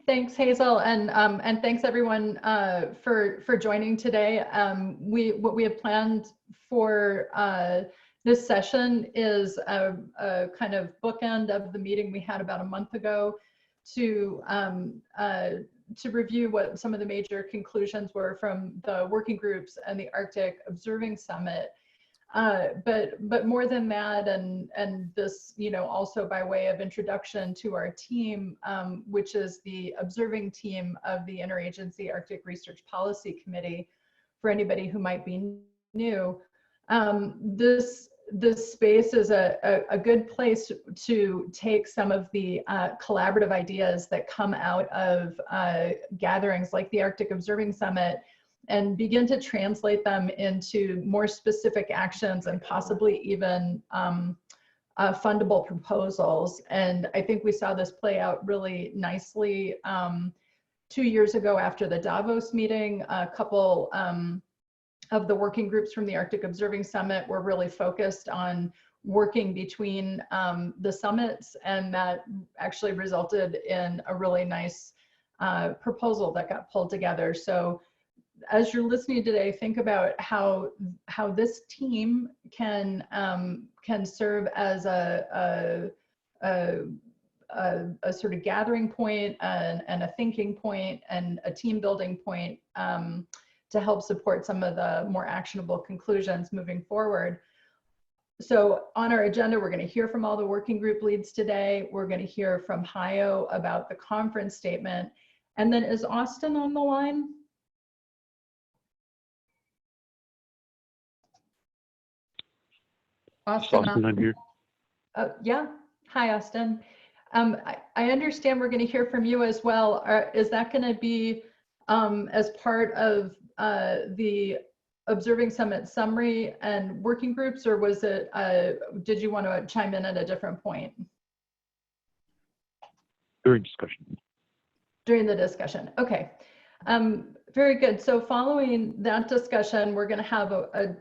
Thanks, Hazel, and thanks everyone for joining today. What we have planned for this session is a kind of bookend of the meeting we had about a month ago to review what some of the major conclusions were from the working groups and the Arctic Observing Summit. But more than that, and this, also by way of introduction to our team, which is the observing team of the Interagency Arctic Research Policy Committee, for anybody who might be new, this space is a good place to take some of the collaborative ideas that come out of gatherings like the Arctic Observing Summit and begin to translate them into more specific actions and possibly even fundable proposals. And I think we saw this play out really nicely 2 years ago after the Davos meeting. A couple of the working groups from the Arctic Observing Summit were really focused on working between the summits, and that actually resulted in a really nice proposal that got pulled together. So as you're listening today, think about how this team can serve as a sort of gathering point and a thinking point and a team building point to help support some of the more actionable conclusions moving forward. So on our agenda, we're going to hear from all the working group leads today. We're going to hear from Hayo about the conference statement. And then is Austin on the line? Austin, I'm here. Yeah. Hi, Austin. I understand we're going to hear from you as well. Is that going to be as part of the Observing Summit summary and working groups, or was it, did you want to chime in at a different point? During discussion. During the discussion. Okay. Very good. So following that discussion, we're going to have a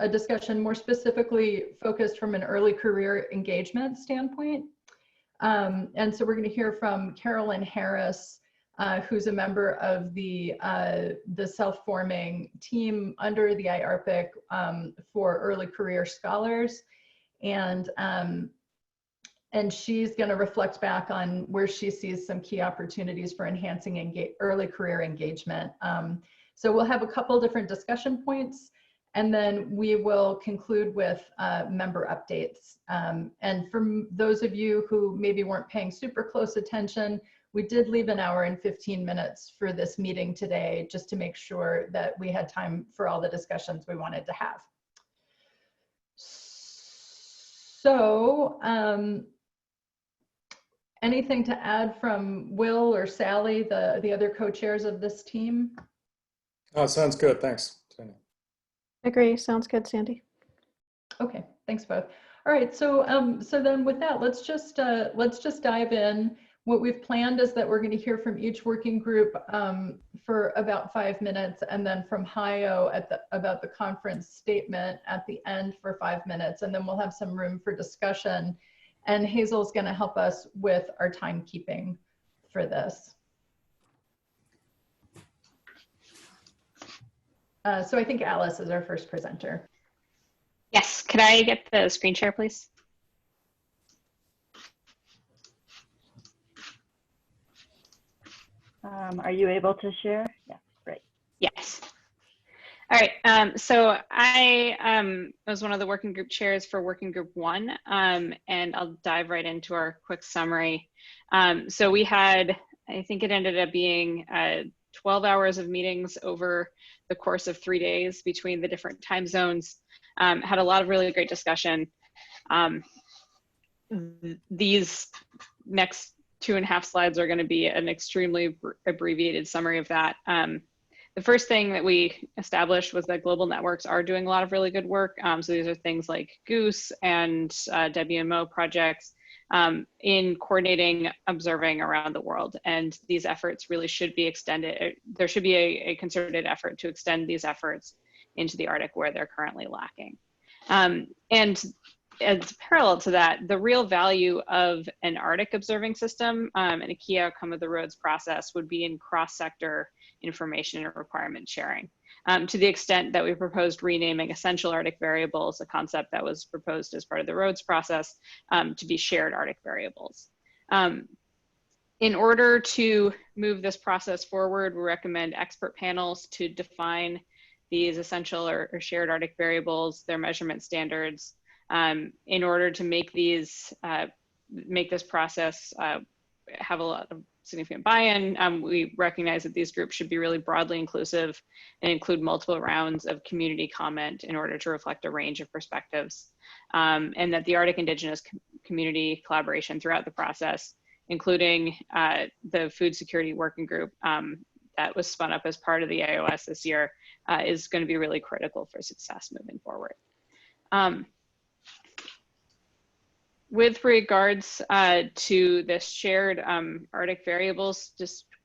discussion more specifically focused from an early career engagement standpoint. And so we're going to hear from Carolyn Harris, who's a member of the self-forming team under the IARPC for early career scholars. And she's going to reflect back on where she sees some key opportunities for enhancing early career engagement. So we'll have a couple different discussion points, and then we will conclude with member updates. And for those of you who maybe weren't paying super close attention, we did leave 1 hour and 15 minutes for this meeting today, just to make sure that we had time for all the discussions we wanted to have. So, anything to add from Will or Sally, the other co-chairs of this team? Oh, sounds good. Thanks, Sandy. Agree. Sounds good, Sandy. Okay, thanks both. All right, so so then with that, let's just dive in. What we've planned is that we're going to hear from each working group for about 5 minutes, and then from Hayo about the conference statement at the end for 5 minutes, and then we'll have some room for discussion. And Hazel's going to help us with our timekeeping for this. So I think Alice is our first presenter. Yes, could I get the screen share, please? Are you able to share? Yeah, great. Yes. All right, so I was one of the working group chairs for working group 1, and I'll dive right into our quick summary. So we had, I think it ended up being 12 hours of meetings over the course of 3 days between the different time zones. Had a lot of really great discussion. These next 2.5 slides are going to be an extremely abbreviated summary of that. The first thing that we established was that global networks are doing a lot of really good work. So these are things like Goose and WMO projects in coordinating, observing around the world. And these efforts really should be extended. There should be a concerted effort to extend these efforts into the Arctic, where they're currently lacking. And as parallel to that, the real value of an Arctic observing system and a key outcome of the ROADS process would be in cross-sector information and requirement sharing. To the extent that we proposed renaming essential Arctic variables, a concept that was proposed as part of the ROADS process, to be shared Arctic variables. In order to move this process forward, we recommend expert panels to define these essential or shared Arctic variables, their measurement standards, in order to make these, make this process have a lot of significant buy-in. We recognize that these groups should be really broadly inclusive and include multiple rounds of community comment in order to reflect a range of perspectives, and that the Arctic Indigenous community collaboration throughout the process, including the Food Security Working Group that was spun up as part of the IOS this year, is going to be really critical for success moving forward. With regards to the shared Arctic variables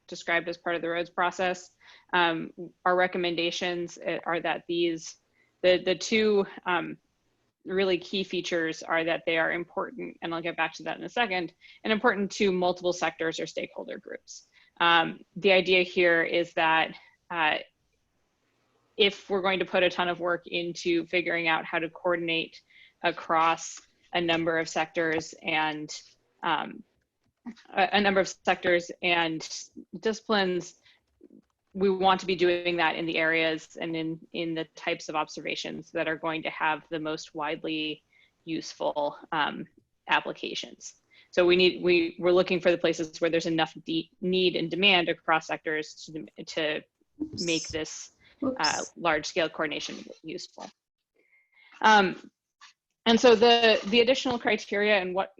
described as part of the ROADS process, our recommendations are that the two really key features are that they are important, and I'll get back to that in a second, and important to multiple sectors or stakeholder groups. The idea here is that if we're going to put a ton of work into figuring out how to coordinate across a number of sectors and disciplines, we want to be doing that in the areas and in the types of observations that are going to have the most widely useful applications. So we're looking for the places where there's enough need and demand across sectors to make this large-scale coordination useful. And so the additional criteria and what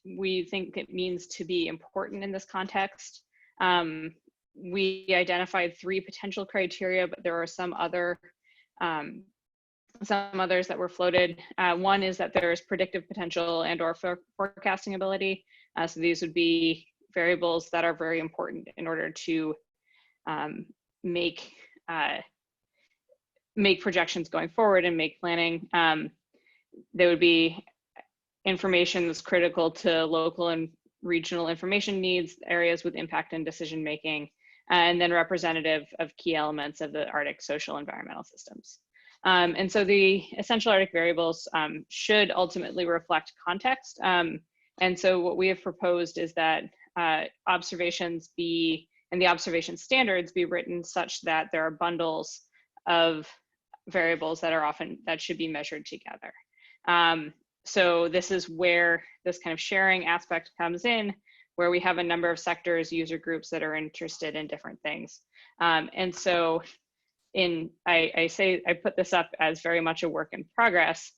we think it means to be important in this context, we identified 3 potential criteria, but there are some others that were floated. One is that there is predictive potential and or forecasting ability. So these would be variables that are very important in order to make projections going forward and make planning. There would be information that's critical to local and regional information needs, areas with impact and decision making, and then representative of key elements of the Arctic social environmental systems. And so the essential Arctic variables should ultimately reflect context. And so what we have proposed is that observations be, and the observation standards be written such that there are bundles of variables that should be measured together. So this is where this kind of sharing aspect comes in, where we have a number of sectors, user groups that are interested in different things. And so I put this up as very much a work in progress,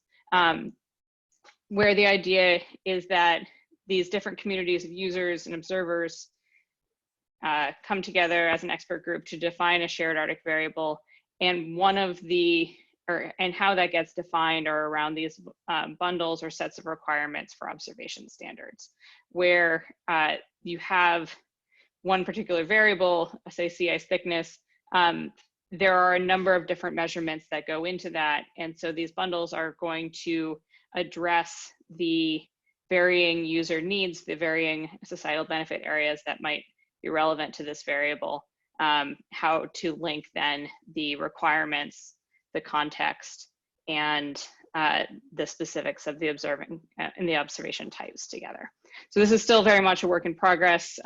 where the idea is that these different communities of users and observers come together as an expert group to define a shared Arctic variable. And and how that gets defined are around these bundles or sets of requirements for observation standards, where you have one particular variable, say sea ice thickness. There are a number of different measurements that go into that. And so these bundles are going to address the varying user needs, the varying societal benefit areas that might be relevant to this variable, how to link then the requirements, the context, and the specifics of the observing and the observation types together. So this is still very much a work in progress.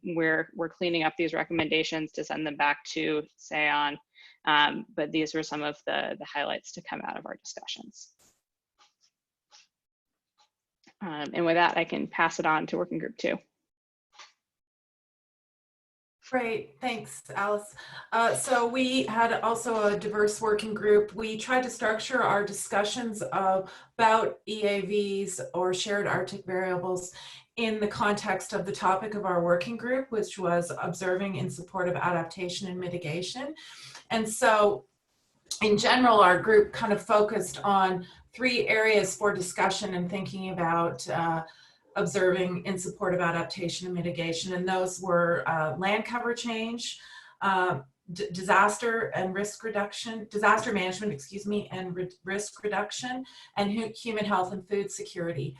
We're cleaning up these recommendations to send them back to SAON, but these were some of the highlights to come out of our discussions. And with that, I can pass it on to Working Group 2. Great, thanks, Alice. So we had also a diverse working group. We tried to structure our discussions about EAVs or shared Arctic variables in the context of the topic of our working group, which was observing in support of adaptation and mitigation. And so in general, our group kind of focused on 3 areas for discussion and thinking about observing in support of adaptation and mitigation, and those were land cover change, disaster management, excuse me, and risk reduction, and human health and food security.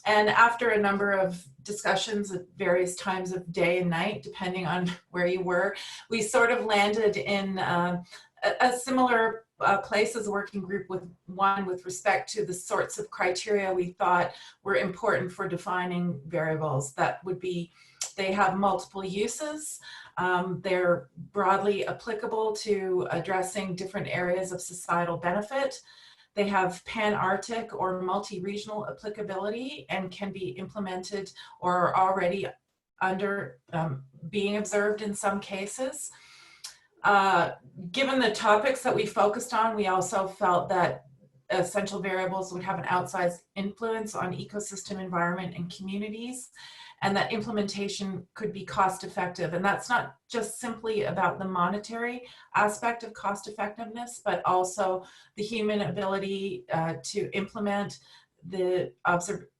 And after a number of discussions at various times of day and night, depending on where you were, we sort of landed in a similar place as a working group, with respect to the sorts of criteria we thought were important for defining variables. That would be, they have multiple uses. They're broadly applicable to addressing different areas of societal benefit. They have pan-Arctic or multi-regional applicability and can be implemented or are already under being observed in some cases. Given the topics that we focused on, we also felt that essential variables would have an outsized influence on ecosystem, environment, and communities, and that implementation could be cost effective. And that's not just simply about the monetary aspect of cost effectiveness, but also the human ability to implement the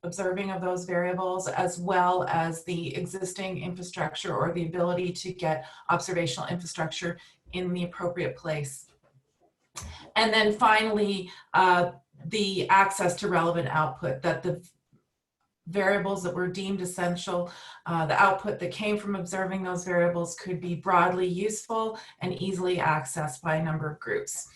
observing of those variables, as well as the existing infrastructure or the ability to get observational infrastructure in the appropriate place. And then finally, the access to relevant output, that the variables that were deemed essential, the output that came from observing those variables could be broadly useful and easily accessed by a number of groups.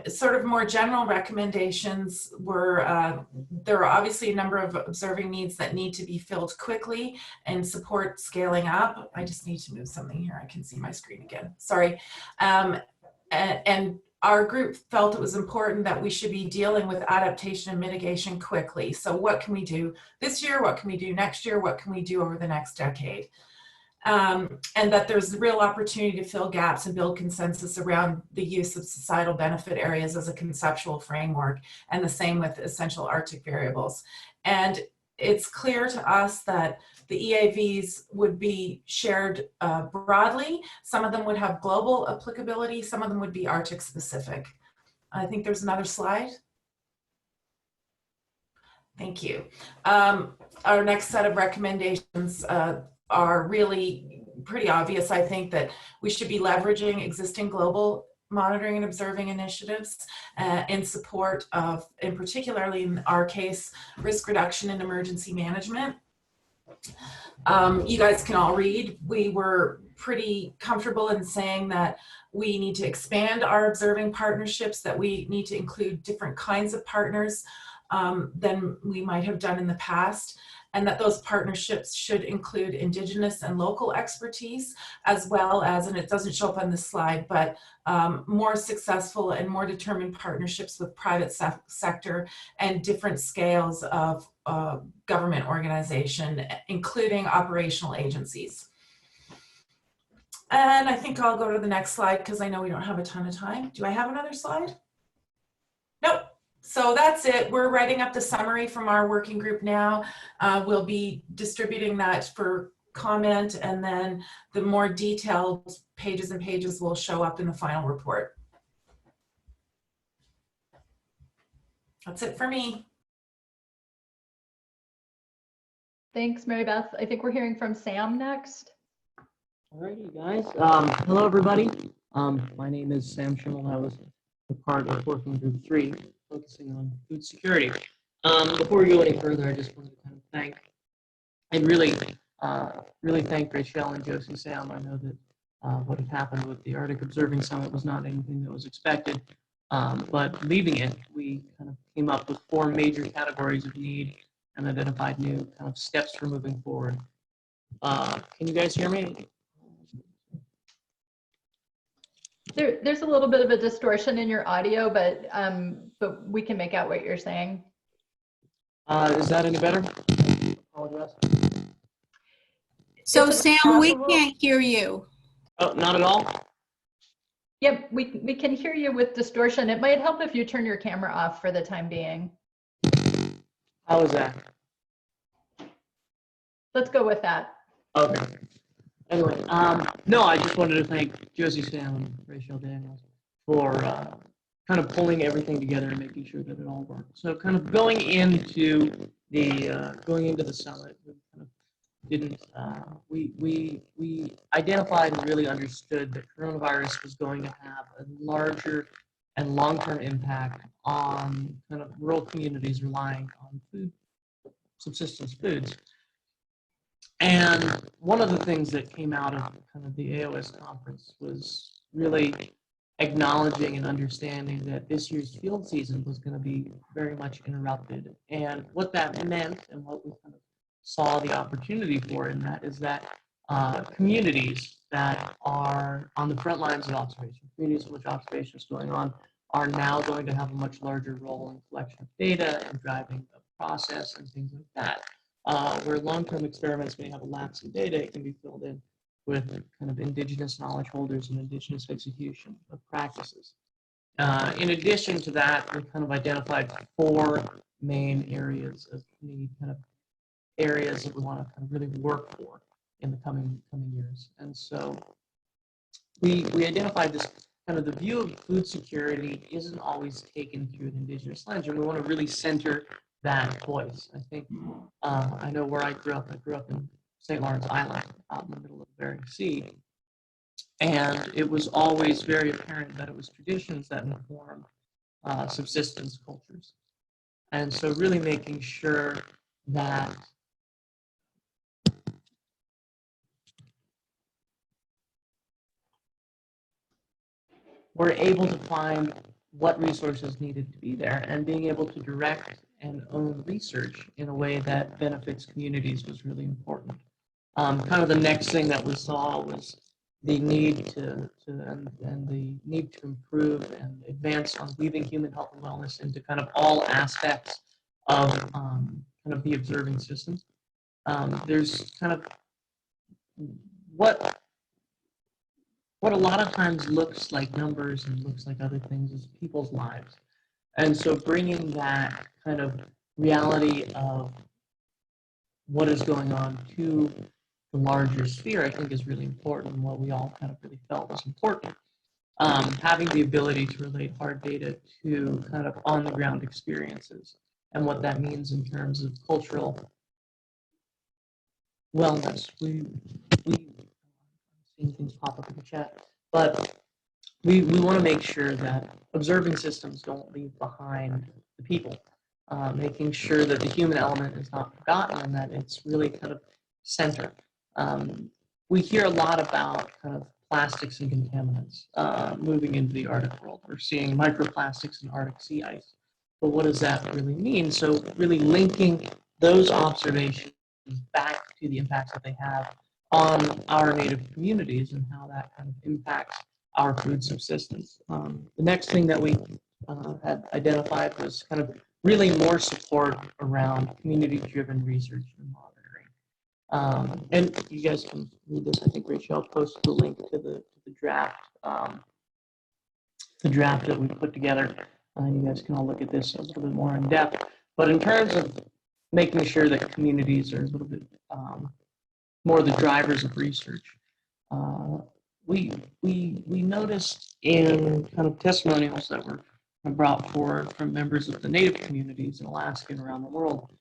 Sort of more general recommendations were, there are obviously a number of observing needs that need to be filled quickly and support scaling up. I just need to move something here. I can see my screen again, sorry. And our group felt it was important that we should be dealing with adaptation and mitigation quickly. So what can we do this year? What can we do next year? What can we do over the next decade? And that there's real opportunity to fill gaps and build consensus around the use of societal benefit areas as a conceptual framework, and the same with essential Arctic variables. And it's clear to us that the EAVs would be shared broadly. Some of them would have global applicability. Some of them would be Arctic specific. I think there's another slide. Thank you. Our next set of recommendations are really pretty obvious. I think that we should be leveraging existing global monitoring and observing initiatives in support of, and particularly in our case, risk reduction and emergency management. You guys can all read. We were pretty comfortable in saying that we need to expand our observing partnerships, that we need to include different kinds of partners than we might have done in the past, and that those partnerships should include Indigenous and local expertise, as well as, and it doesn't show up on this slide, but more successful and more determined partnerships with private sector and different scales of government organization, including operational agencies. And I think I'll go to the next slide because I know we don't have a ton of time. Do I have another slide? Nope. So that's it. We're writing up the summary from our working group now. We'll be distributing that for comment, and then the more detailed pages and pages will show up in the final report. That's it for me. Thanks, Mary Beth. I think we're hearing from Sam next. Alrighty, guys. Hello, everybody. My name is Sam Schimmel. I was a part of Working Group 3, focusing on food security. Before we go any further, I just wanted to kind of thank and really thank Rachel and Josie Sam. I know that what had happened with the Arctic Observing Summit was not anything that was expected, but leaving it, we kind of came up with 4 major categories of need and identified new kind of steps for moving forward. Can you guys hear me? There's a little bit of a distortion in your audio, but we can make out what you're saying. Is that any better? Apologize. So Sam, we can't hear you. Oh, not at all? Yep, we can hear you with distortion. It might help if you turn your camera off for the time being. How is that? Let's go with that. Okay. Anyway, no, I just wanted to thank Josie Sam and Rachel Daniels for kind of pulling everything together and making sure that it all worked. So kind of going into the summit, we kind of didn't, we identified and really understood that coronavirus was going to have a larger and long-term impact on kind of rural communities relying on food, subsistence foods. And one of the things that came out of kind of the AOS conference was really acknowledging and understanding that this year's field season was going to be very much interrupted. And what that meant and what we kind of saw the opportunity for in that is that communities that are on the front lines of observation, communities in which observation is going on, are now going to have a much larger role in collection of data and driving the process and things like that. Where long-term experiments may have a lapse in data, it can be filled in with kind of indigenous knowledge holders and indigenous execution of practices. In addition to that, we kind of identified 4 main areas of need, kind of areas that we want to kind of really work for in the coming years. And so we identified this kind of the view of food security isn't always taken through an indigenous lens, and we want to really center that voice. I think, I know where I grew up in St. Lawrence Island, out in the middle of the Bering Sea, and it was always very apparent that it was traditions that informed subsistence cultures. And so really making sure that we're able to find what resources needed to be there, and being able to direct and own research in a way that benefits communities was really important. Kind of the next thing that we saw was the need to improve and advance on weaving human health and wellness into kind of all aspects of kind of the observing system. There's kind of what a lot of times looks like numbers and looks like other things is people's lives. And so bringing that kind of reality of what is going on to the larger sphere, I think, is really important, and what we all kind of really felt was important. Having the ability to relate hard data to kind of on-the-ground experiences and what that means in terms of cultural wellness. We seeing things pop up in the chat, but we want to make sure that observing systems don't leave behind the people, making sure that the human element is not forgotten and that it's really kind of centered. We hear a lot about kind of plastics and contaminants moving into the Arctic world. We're seeing microplastics in Arctic sea ice, but what does that really mean? So really linking those observations back to the impacts that they have on our native communities and how that kind of impacts our food subsistence. The next thing that we had identified was kind of really more support around community-driven research and monitoring. And you guys can read this. I think Rachel posted the link to the draft that we put together. You guys can all look at this a little bit more in depth. But in terms of making sure that communities are a little bit more the drivers of research, we noticed in kind of testimonials that were brought forward from members of the native communities in Alaska and around the world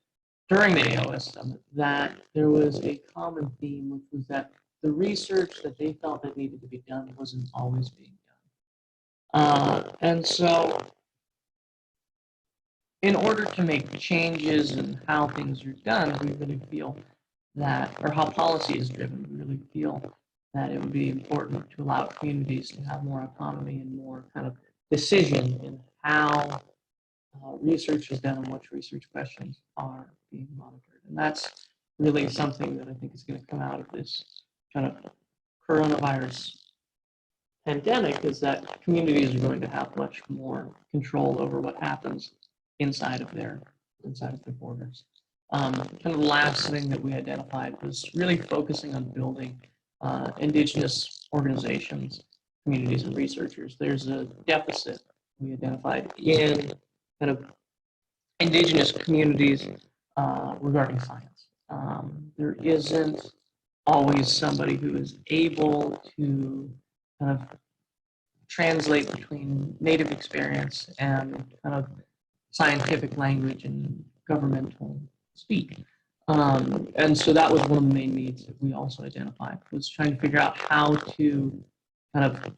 during the AOS Summit that there was a common theme, which was that the research that they felt that needed to be done wasn't always being done. And so in order to make changes in how things are done, we really feel that, or how policy is driven, we really feel that it would be important to allow communities to have more autonomy and more kind of decision in how research is done and which research questions are being monitored. And that's really something that I think is going to come out of this kind of coronavirus pandemic, is that communities are going to have much more control over what happens inside of their borders. Kind of the last thing that we identified was really focusing on building indigenous organizations, communities, and researchers. There's a deficit we identified in kind of indigenous communities regarding science. There isn't always somebody who is able to kind of translate between native experience and kind of scientific language and governmental speak. And so that was one of the main needs that we also identified, was trying to figure out how to kind of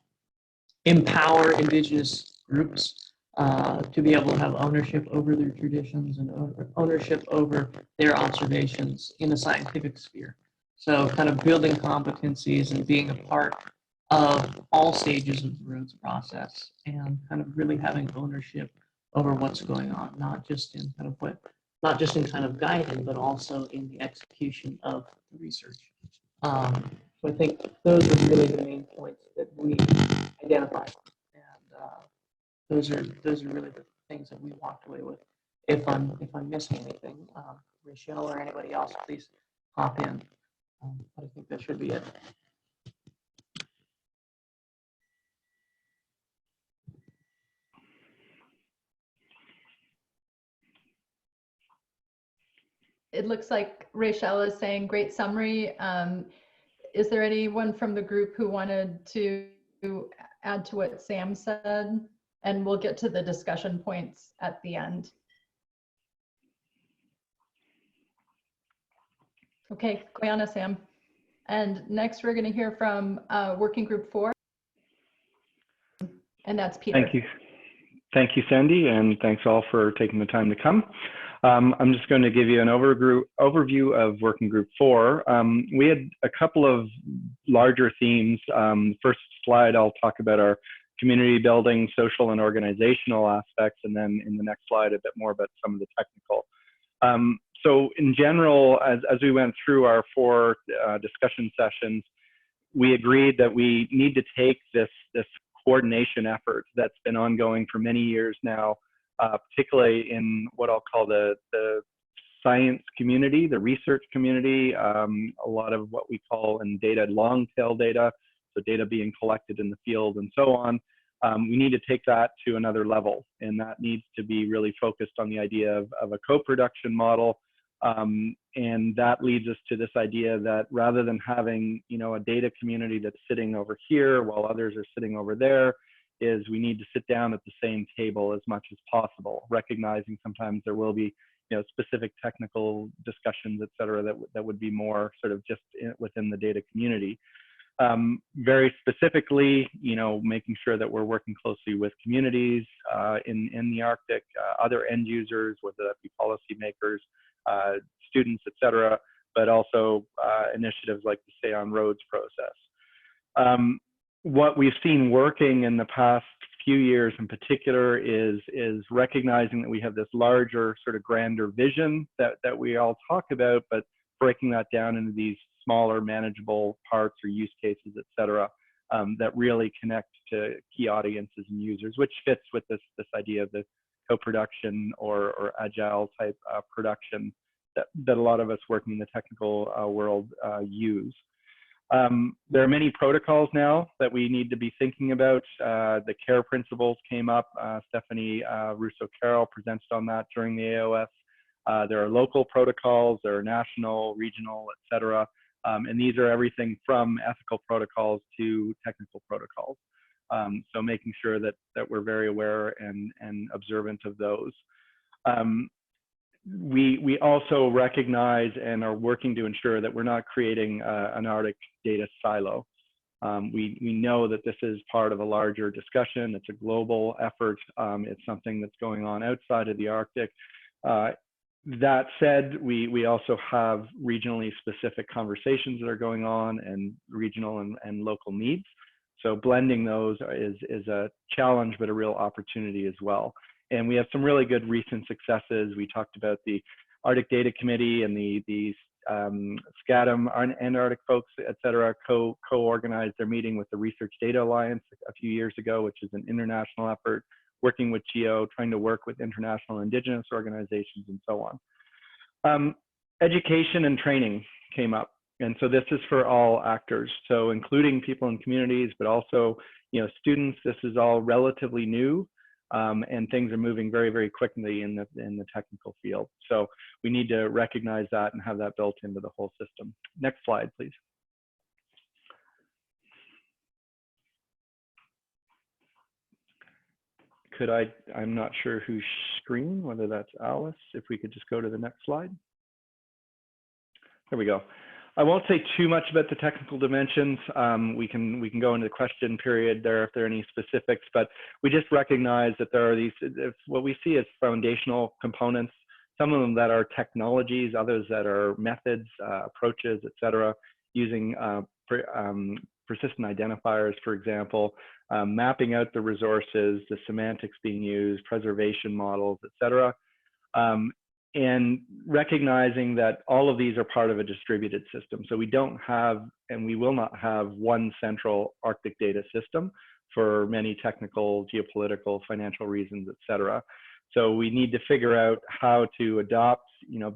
empower Indigenous groups to be able to have ownership over their traditions and ownership over their observations in the scientific sphere. So kind of building competencies and being a part of all stages of the roads process and kind of really having ownership over what's going on, not just in kind of guiding, but also in the execution of the research. So I think those are really the main points that we identified, and those are really the things that we walked away with. If I'm missing anything, Rachel or anybody else, please hop in. But I think that should be it. It looks like Rachel is saying great summary. Is there anyone from the group who wanted to add to what Sam said? And we'll get to the discussion points at the end. Okay, go on, Sam. And next we're going to hear from Working Group 4. And that's Peter. Thank you. Thank you, Sandy, and thanks all for taking the time to come. I'm just going to give you an overview of Working Group 4. We had a couple of larger themes. First slide, I'll talk about our community building, social and organizational aspects, and then in the next slide, a bit more about some of the technical. So in general, as we went through our 4 discussion sessions, we agreed that we need to take this coordination effort that's been ongoing for many years now, particularly in what I'll call the science community, the research community, a lot of what we call in data, long tail data, so data being collected in the field and so on. We need to take that to another level, and that needs to be really focused on the idea of a co-production model. And that leads us to this idea that rather than having, a data community that's sitting over here while others are sitting over there, is we need to sit down at the same table as much as possible, recognizing sometimes there will be, specific technical discussions, et cetera, that would be more sort of just within the data community. Very specifically, making sure that we're working closely with communities in the Arctic, other end users, whether that be policymakers, students, et cetera, but also initiatives like the Stay on Roads process. What we've seen working in the past few years in particular is recognizing that we have this larger, sort of grander vision that we all talk about, but breaking that down into these smaller manageable parts or use cases, et cetera, that really connect to key audiences and users, which fits with this idea of the co-production or agile type production that a lot of us working in the technical world use. There are many protocols now that we need to be thinking about. The CARE principles came up. Stephanie Russo-Carroll presented on that during the AOS. There are local protocols, there are national, regional, et cetera. And these are everything from ethical protocols to technical protocols. So making sure that we're very aware and observant of those. We also recognize and are working to ensure that we're not creating an Arctic data silo. We know that this is part of a larger discussion. It's a global effort. It's something that's going on outside of the Arctic. That said, we also have regionally specific conversations that are going on and regional and local needs. So blending those is a challenge, but a real opportunity as well. And we have some really good recent successes. We talked about the Arctic Data Committee and the SCADM and Arctic folks, et cetera, co-organized their meeting with the Research Data Alliance a few years ago, which is an international effort, working with GEO, trying to work with international indigenous organizations and so on. Education and training came up. And so this is for all actors. So including people in communities, but also, students. This is all relatively new. And things are moving very, very quickly in the technical field. So we need to recognize that and have that built into the whole system. Next slide, please. I'm not sure whose screen, whether that's Alice, if we could just go to the next slide. There we go. I won't say too much about the technical dimensions. We can go into the question period there if there are any specifics, but we just recognize that there are these, what we see as foundational components, some of them that are technologies, others that are methods, approaches, et cetera, using persistent identifiers, for example, mapping out the resources, the semantics being used, preservation models, et cetera. And recognizing that all of these are part of a distributed system. So we don't have, and we will not have, one central Arctic data system for many technical, geopolitical, financial reasons, et cetera. So we need to figure out how to adopt,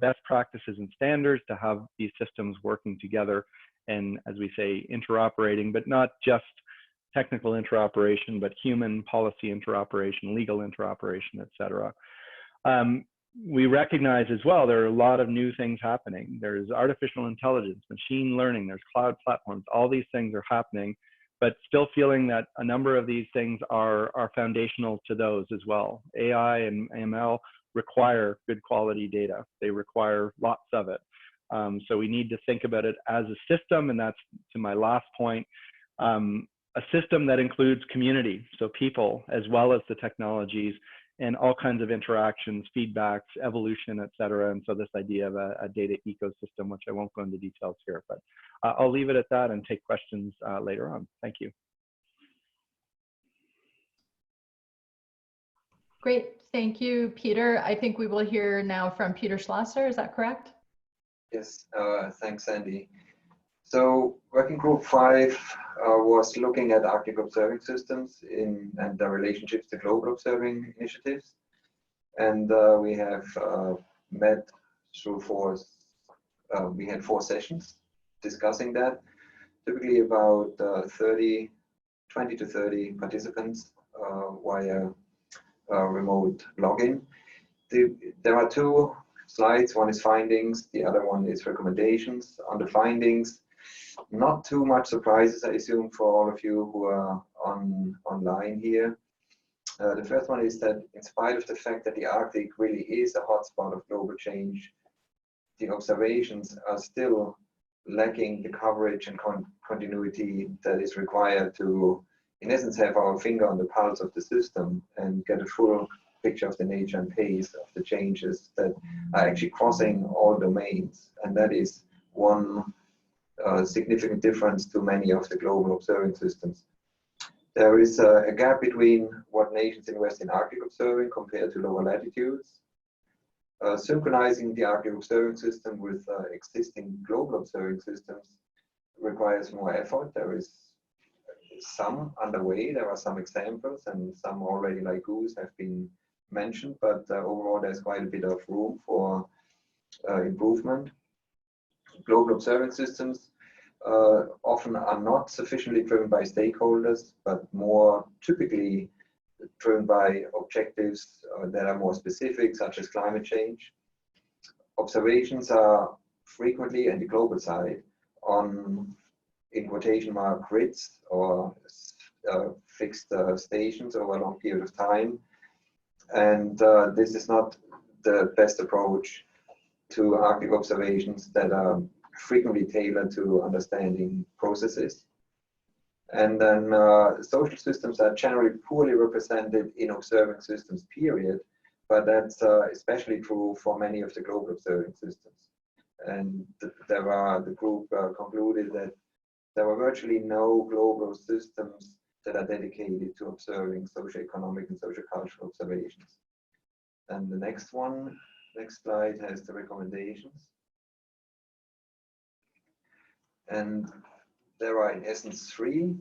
best practices and standards to have these systems working together and, as we say, interoperating, but not just technical interoperation, but human policy interoperation, legal interoperation, et cetera. We recognize as well, there are a lot of new things happening. There's artificial intelligence, machine learning, there's cloud platforms, all these things are happening, but still feeling that a number of these things are foundational to those as well. AI and ML require good quality data. They require lots of it. So we need to think about it as a system, and that's to my last point, a system that includes community, so people, as well as the technologies, and all kinds of interactions, feedbacks, evolution, et cetera. And so this idea of a data ecosystem, which I won't go into details here, but I'll leave it at that and take questions later on. Thank you. Great, thank you, Peter. I think we will hear now from Peter Schlosser, is that correct? Yes, thanks, Sandy. So working group 5 was looking at Arctic observing systems and the relationships to global observing initiatives. And we have met through we had 4 sessions discussing that, typically about 20 to 30 participants via remote login. There are 2 slides, one is findings, the other one is recommendations. On the findings, not too much surprises, I assume, for all of you who are online here. The first one is that in spite of the fact that the Arctic really is a hotspot of global change, the observations are still lacking the coverage and continuity that is required to, in essence, have our finger on the pulse of the system and get a full picture of the nature and pace of the changes that are actually crossing all domains. And that is one significant difference to many of the global observing systems. There is a gap between what nations invest in Arctic observing compared to lower latitudes. Synchronizing the Arctic observing system with existing global observing systems requires more effort. There is some underway, there are some examples, and some already, like Goose, have been mentioned, but overall there's quite a bit of room for improvement. Global observing systems often are not sufficiently driven by stakeholders, but more typically driven by objectives that are more specific, such as climate change. Observations are frequently, on the global side, on, in quotation mark, grids or fixed stations over a long period of time. And this is not the best approach to Arctic observations that are frequently tailored to understanding processes. And then social systems are generally poorly represented in observing systems, period, but that's especially true for many of the global observing systems. And the group concluded that there were virtually no global systems that are dedicated to observing socioeconomic and sociocultural observations. And the next slide has the recommendations. And there are in essence 3.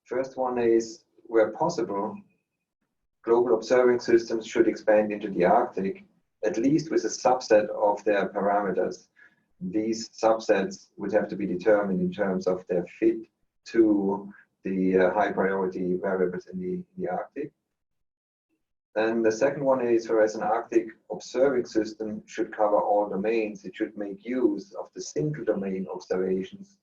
First one is, where possible, global observing systems should expand into the Arctic, at least with a subset of their parameters. These subsets would have to be determined in terms of their fit to the high priority variables in the Arctic. And the second one is, whereas an Arctic observing system should cover all domains, it should make use of the single domain observations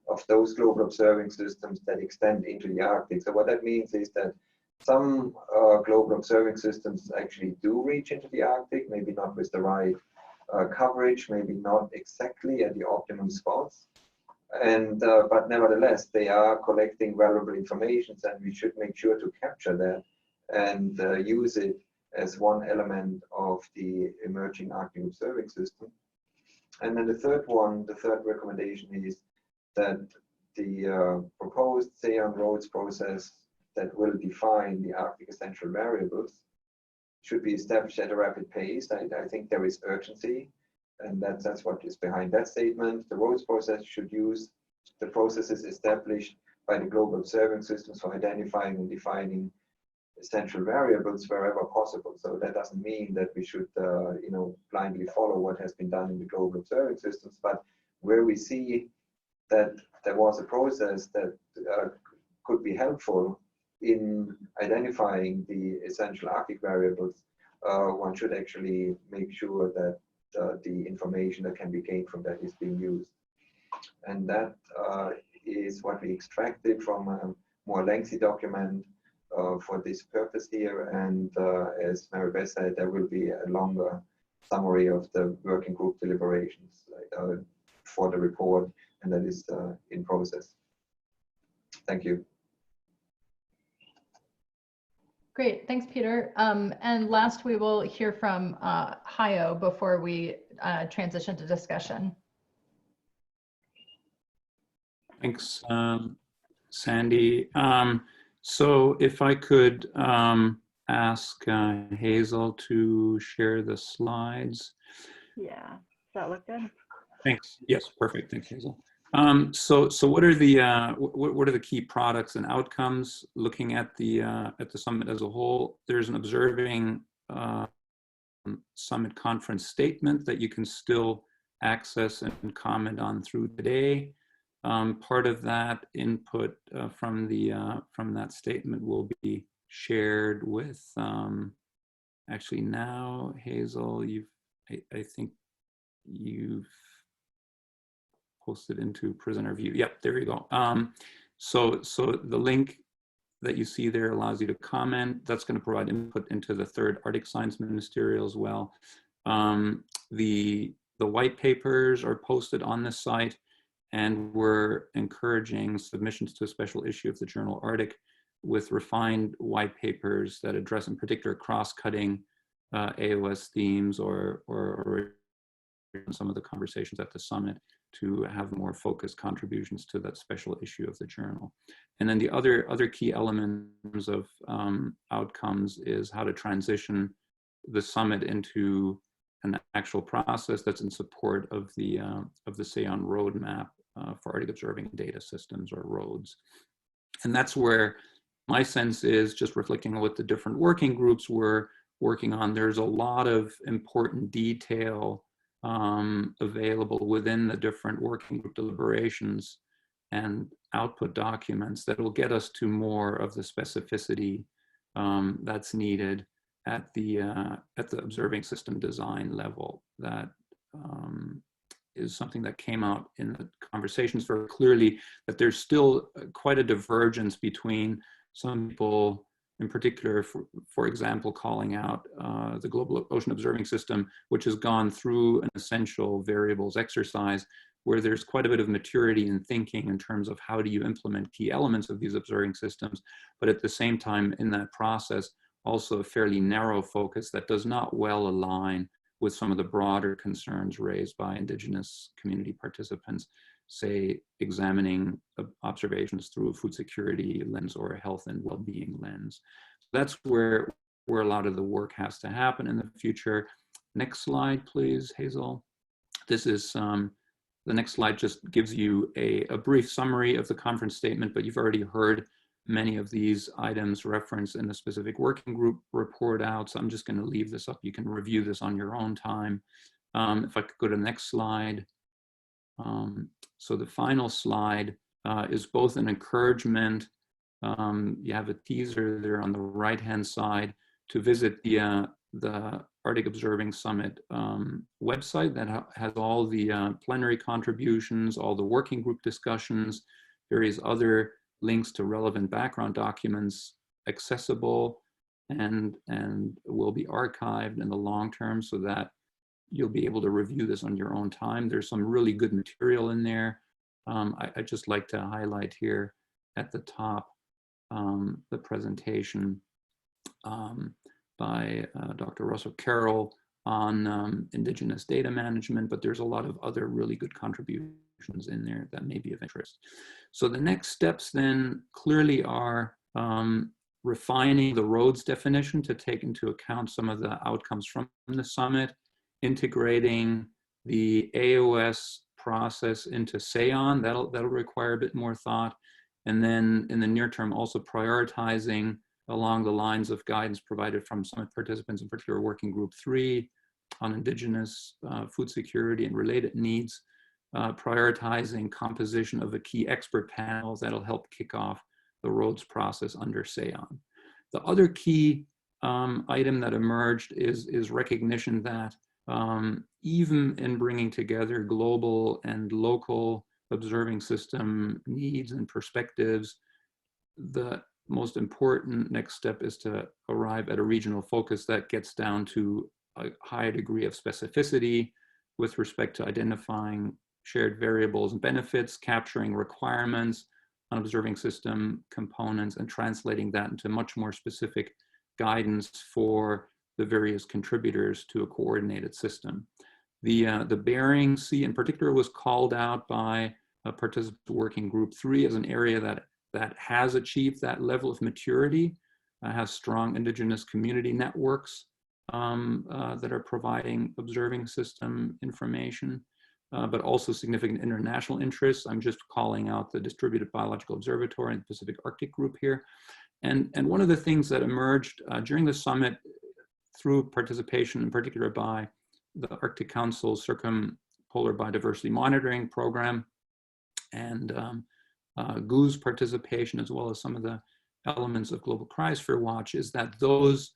of those global observing systems that extend into the Arctic. So what that means is that some global observing systems actually do reach into the Arctic, maybe not with the right coverage, maybe not exactly at the optimum spots. And but nevertheless, they are collecting valuable information, and we should make sure to capture that and use it as one element of the emerging Arctic observing system. And then the third recommendation is that the proposed say-on-roads process that will define the Arctic essential variables should be established at a rapid pace. I think there is urgency, and that's what is behind that statement. The roads process should use the processes established by the global observing systems for identifying and defining essential variables wherever possible. So that doesn't mean that we should, blindly follow what has been done in the global observing systems, but where we see that there was a process that could be helpful in identifying the essential Arctic variables, one should actually make sure that the information that can be gained from that is being used. And that is what we extracted from a more lengthy document for this purpose here. And as Mary Beth said, there will be a longer summary of the working group deliberations for the report, and that is in process. Thank you. Great, thanks, Peter. And last, we will hear from Hayo before we transition to discussion. Thanks, Sandy. So if I could ask Hazel to share the slides. Yeah, does that look good? Thanks. Yes, perfect. Thanks, Hazel. So what are the key products and outcomes looking at the summit as a whole? There's an observing summit conference statement that you can still access and comment on through today. Part of that input from that statement will be shared with actually now, Hazel, I think you've posted into prisoner view. Yep, there you go. So the link that you see there allows you to comment. That's going to provide input into the third Arctic Science Ministerial as well. The white papers are posted on this site, and we're encouraging submissions to a special issue of the journal Arctic with refined white papers that address in particular cross-cutting AOS themes or some of the conversations at the summit to have more focused contributions to that special issue of the journal. And then the other key elements of outcomes is how to transition the summit into an actual process that's in support of the SAON roadmap for Arctic observing data systems, or roads. And that's where my sense is, just reflecting on what the different working groups were working on, there's a lot of important detail available within the different working group deliberations and output documents that will get us to more of the specificity that's needed at the observing system design level. That is something that came out in the conversations very clearly, that there's still quite a divergence between some people, in particular, for example, calling out the Global Ocean Observing System, which has gone through an essential variables exercise where there's quite a bit of maturity in thinking in terms of how do you implement key elements of these observing systems, but at the same time in that process, also a fairly narrow focus that does not well align with some of the broader concerns raised by Indigenous community participants, say examining observations through a food security lens or a health and well-being lens. That's where a lot of the work has to happen in the future. Next slide, please, Hazel. This is, the next slide just gives you a brief summary of the conference statement, but you've already heard many of these items referenced in the specific working group report out. So I'm just going to leave this up. You can review this on your own time. If I could go to the next slide. So the final slide is both an encouragement. You have a teaser there on the right-hand side to visit the Arctic Observing Summit website that has all the plenary contributions, all the working group discussions, various other links to relevant background documents accessible and will be archived in the long term, so that you'll be able to review this on your own time. There's some really good material in there. I'd just like to highlight here at the top the presentation by Dr. Russell Carroll on Indigenous data management, but there's a lot of other really good contributions in there that may be of interest. So the next steps then clearly are refining the roads definition to take into account some of the outcomes from the summit, integrating the AOS process into SAON. That'll require a bit more thought. And then in the near term, also prioritizing along the lines of guidance provided from summit participants, in particular Working Group 3 on Indigenous food security and related needs, prioritizing composition of a key expert panels that'll help kick off the roads process under SAON. The other key item that emerged is recognition that even in bringing together global and local observing system needs and perspectives, the most important next step is to arrive at a regional focus that gets down to a high degree of specificity with respect to identifying shared variables and benefits, capturing requirements on observing system components, and translating that into much more specific guidance for the various contributors to a coordinated system. The Bering Sea in particular was called out by a participant Working Group 3 as an area that has achieved that level of maturity, has strong Indigenous community networks that are providing observing system information, but also significant international interests. I'm just calling out the Distributed Biological Observatory and Pacific Arctic Group here. And one of the things that emerged during the summit through participation in particular by the Arctic Council's Circumpolar Biodiversity Monitoring Program and GOO's participation, as well as some of the elements of Global Cryosphere Watch, is that those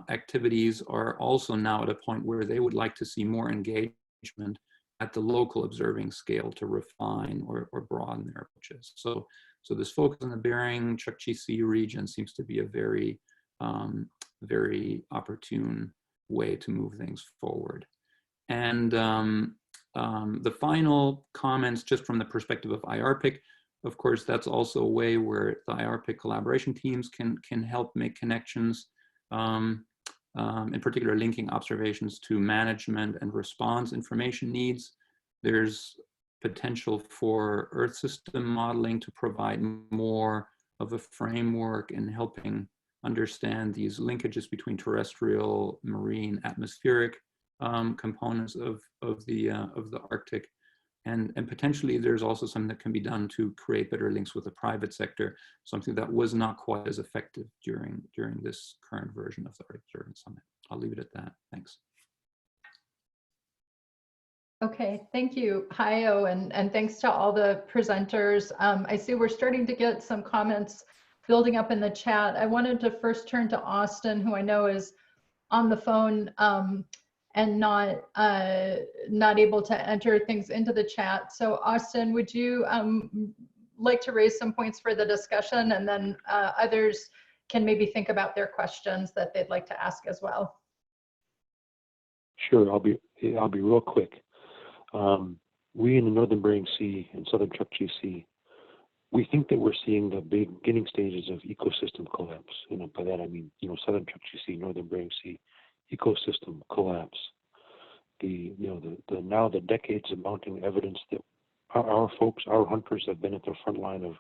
activities are also now at a point where they would like to see more engagement at the local observing scale to refine or broaden their approaches. So this focus on the Bering Chukchi Sea region seems to be a very, very opportune way to move things forward. And the final comments, just from the perspective of IARPC, of course, that's also a way where the IARPC collaboration teams can help make connections, in particular linking observations to management and response information needs. There's potential for Earth system modeling to provide more of a framework in helping understand these linkages between terrestrial, marine, atmospheric components of the Arctic, and potentially there's also something that can be done to create better links with the private sector, something that was not quite as effective during this current version of the Arctic Observing Summit. I'll leave it at that. Thanks. Okay, thank you, Hayo, and thanks to all the presenters. I see we're starting to get some comments building up in the chat. I wanted to first turn to Austin, who I know is on the phone and not able to enter things into the chat. So Austin, would you like to raise some points for the discussion, and then others can maybe think about their questions that they'd like to ask as well? Sure, I'll be real quick. We in the Northern Bering Sea and Southern Chukchi Sea, we think that we're seeing the beginning stages of ecosystem collapse. By that I mean, Southern Chukchi Sea, Northern Bering Sea, ecosystem collapse. Now the decades of mounting evidence that our folks, our hunters, have been at the front line of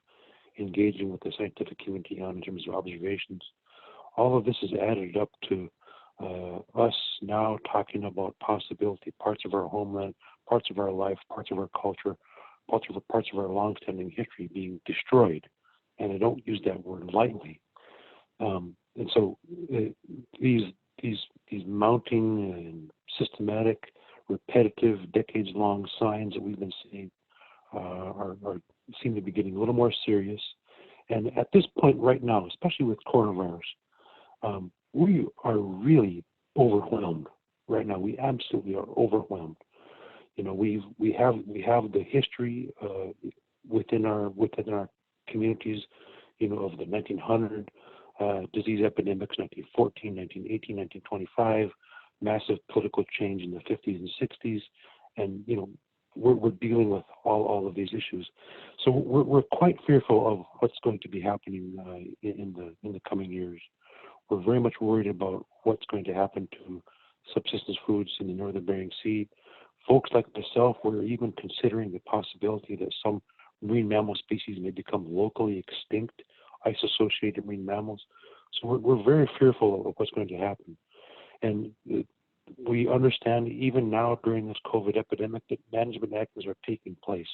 engaging with the scientific community on in terms of observations. All of this is added up to us now talking about possibility, parts of our homeland, parts of our life, parts of our culture, parts of our long-standing history being destroyed. And I don't use that word lightly. And so these mounting and systematic, repetitive, decades-long signs that we've been seeing seem to be getting a little more serious. And at this point right now, especially with coronavirus, we are really overwhelmed right now. We absolutely are overwhelmed. We have the history within our communities, of the 1900 disease epidemics, 1914, 1918, 1925, massive political change in the 50s and 60s, and we're dealing with all of these issues. So we're quite fearful of what's going to be happening in the coming years. We're very much worried about what's going to happen to subsistence foods in the northern Bering Sea. Folks like myself, we're even considering the possibility that some marine mammal species may become locally extinct, ice-associated marine mammals. So we're very fearful of what's going to happen. And we understand even now during this COVID epidemic that management actions are taking place,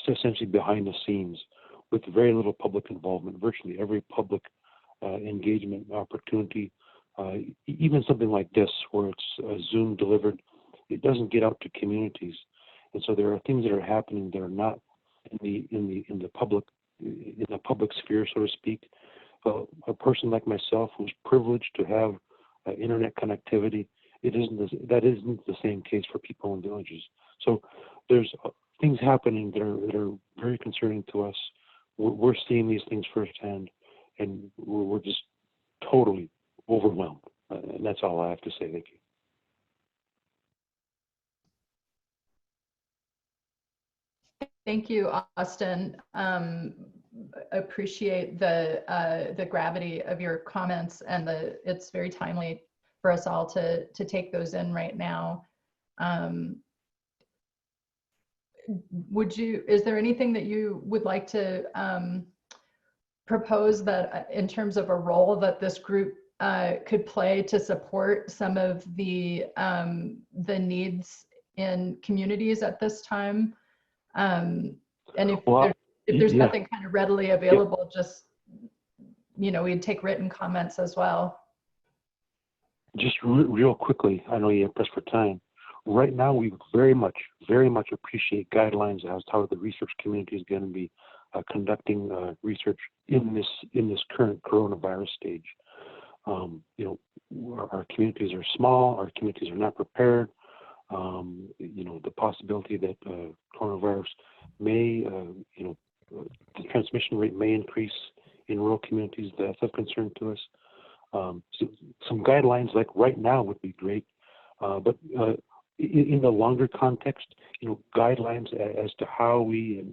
essentially behind the scenes, with very little public involvement. Virtually every public engagement opportunity, even something like this, where it's Zoom delivered, it doesn't get out to communities. And so there are things that are happening that are not in the public sphere, so to speak. A person like myself who's privileged to have internet connectivity, that isn't the same case for people in villages. So there's things happening that are very concerning to us. We're seeing these things firsthand, and we're just totally overwhelmed. And that's all I have to say. Thank you. Thank you, Austin. Appreciate the gravity of your comments, and it's very timely for us all to take those in right now. Is there anything that you would like to propose that in terms of a role that this group could play to support some of the needs in communities at this time? And if there's nothing kind of readily available, just, we'd take written comments as well. Just real quickly, I know you're pressed for time. Right now, we very much appreciate guidelines as to how the research community is going to be conducting research in this current coronavirus stage. Our communities are small. Our communities are not prepared. The possibility that coronavirus may, the transmission rate may increase in rural communities. That's of concern to us. So some guidelines like right now would be great, but in the longer context, guidelines as to how we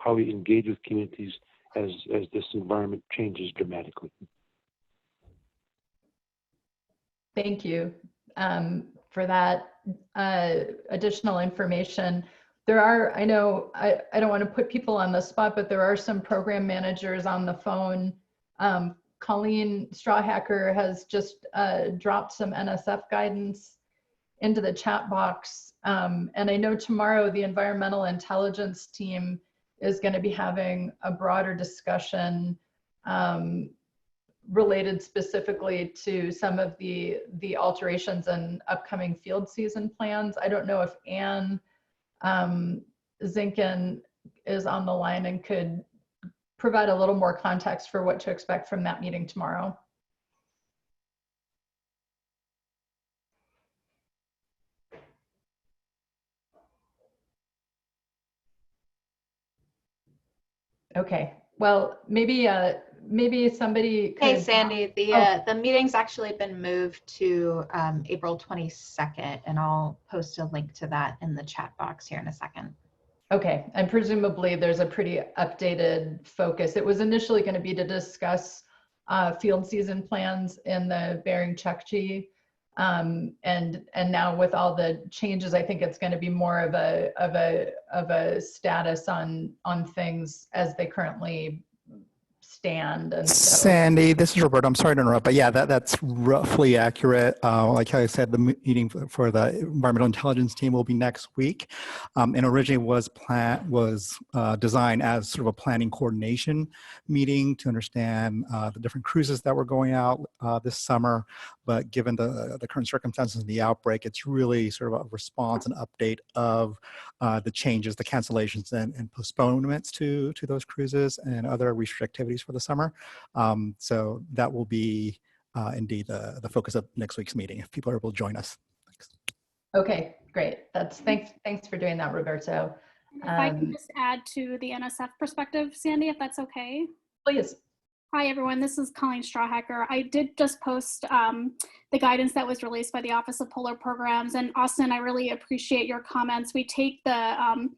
engage with communities as this environment changes dramatically. Thank you for that additional information. I know I don't want to put people on the spot, but there are some program managers on the phone. Colleen Strawhacker has just dropped some NSF guidance into the chat box. And I know tomorrow the environmental intelligence team is going to be having a broader discussion related specifically to some of the alterations and upcoming field season plans. I don't know if Anne Zinkin is on the line and could provide a little more context for what to expect from that meeting tomorrow. Okay, well, maybe somebody could. Hey, Sandy, the meeting's actually been moved to April 22nd, and I'll post a link to that in the chat box here in a second. Okay, and presumably there's a pretty updated focus. It was initially going to be to discuss field season plans in the Bering Chukchi, and now with all the changes, I think it's going to be more of a status on things as they currently stand. And so. Sandy, this is Roberto. I'm sorry to interrupt, but yeah, that's roughly accurate. Like I said, the meeting for the environmental intelligence team will be next week, and originally was designed as sort of a planning coordination meeting to understand the different cruises that were going out this summer. But given the current circumstances of the outbreak, it's really sort of a response and update of the changes, the cancellations and postponements to those cruises and other research activities for the summer. So that will be indeed the focus of next week's meeting, if people are able to join us. Thanks. Okay, great. Thanks for doing that, Roberto. If I can just add to the NSF perspective, Sandy, if that's okay. Please. Hi, everyone. This is Colleen Strawhacker. I did just post the guidance that was released by the Office of Polar Programs. And Austin, I really appreciate your comments. We take the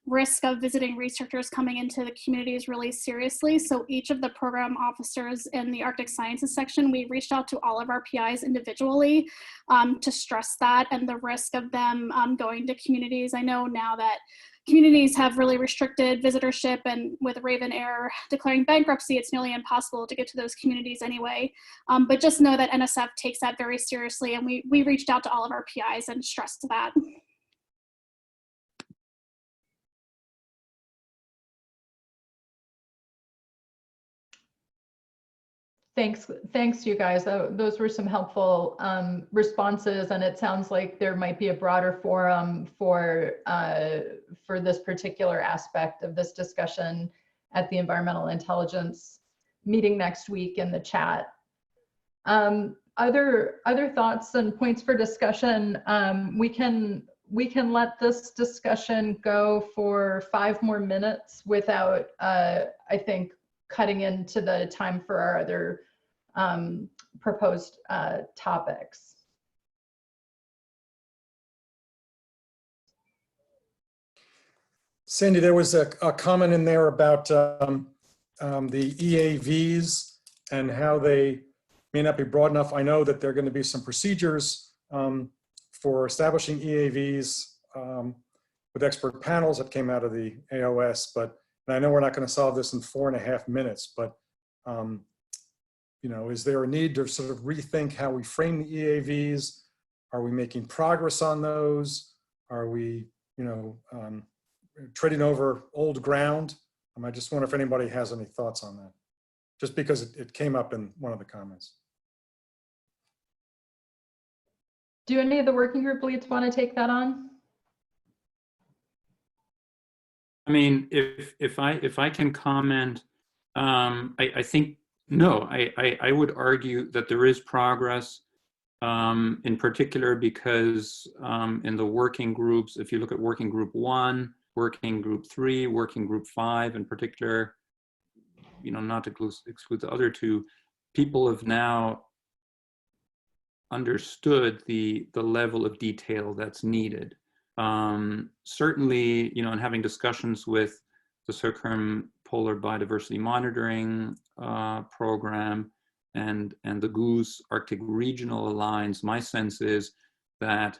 risk of visiting researchers coming into the communities really seriously. So each of the program officers in the Arctic Sciences section, we reached out to all of our PIs individually to stress that and the risk of them going to communities. I know now that communities have really restricted visitorship, and with Raven Air declaring bankruptcy, it's nearly impossible to get to those communities anyway. But just know that NSF takes that very seriously, and we reached out to all of our PIs and stressed that. Thanks, you guys. Those were some helpful responses, and it sounds like there might be a broader forum for this particular aspect of this discussion at the Environmental Intelligence meeting next week in the chat. Other thoughts and points for discussion? We can let this discussion go for 5 more minutes without, I think, cutting into the time for our other proposed topics. Sandy, there was a comment in there about the EAVs and how they may not be broad enough. I know that there are going to be some procedures for establishing EAVs with expert panels that came out of the AOS, but and I know we're not going to solve this in 4.5 minutes, but you know, is there a need to sort of rethink how we frame the EAVs? Are we making progress on those? Are we, you know, treading over old ground? I just wonder if anybody has any thoughts on that, just because it came up in one of the comments. Do any of the working group leads want to take that on? I mean, if I can comment, I think no. I would argue that there is progress, in particular because in the working groups, if you look at working group 1, working group 3, working group 5 in particular, you know, not to exclude the other 2, people have now understood the level of detail that's needed. Certainly, you know, in having discussions with the Circumpolar Biodiversity Monitoring Program and the Goose Arctic Regional Alliance, my sense is that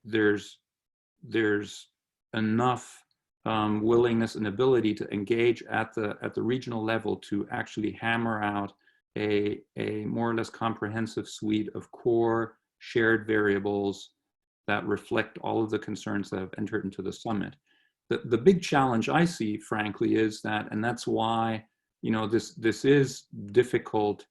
there's enough willingness and ability to engage at the regional level to actually hammer out a more or less comprehensive suite of core shared variables that reflect all of the concerns that have entered into the summit. The big challenge I see, frankly, is that, and that's why, you know, this is difficult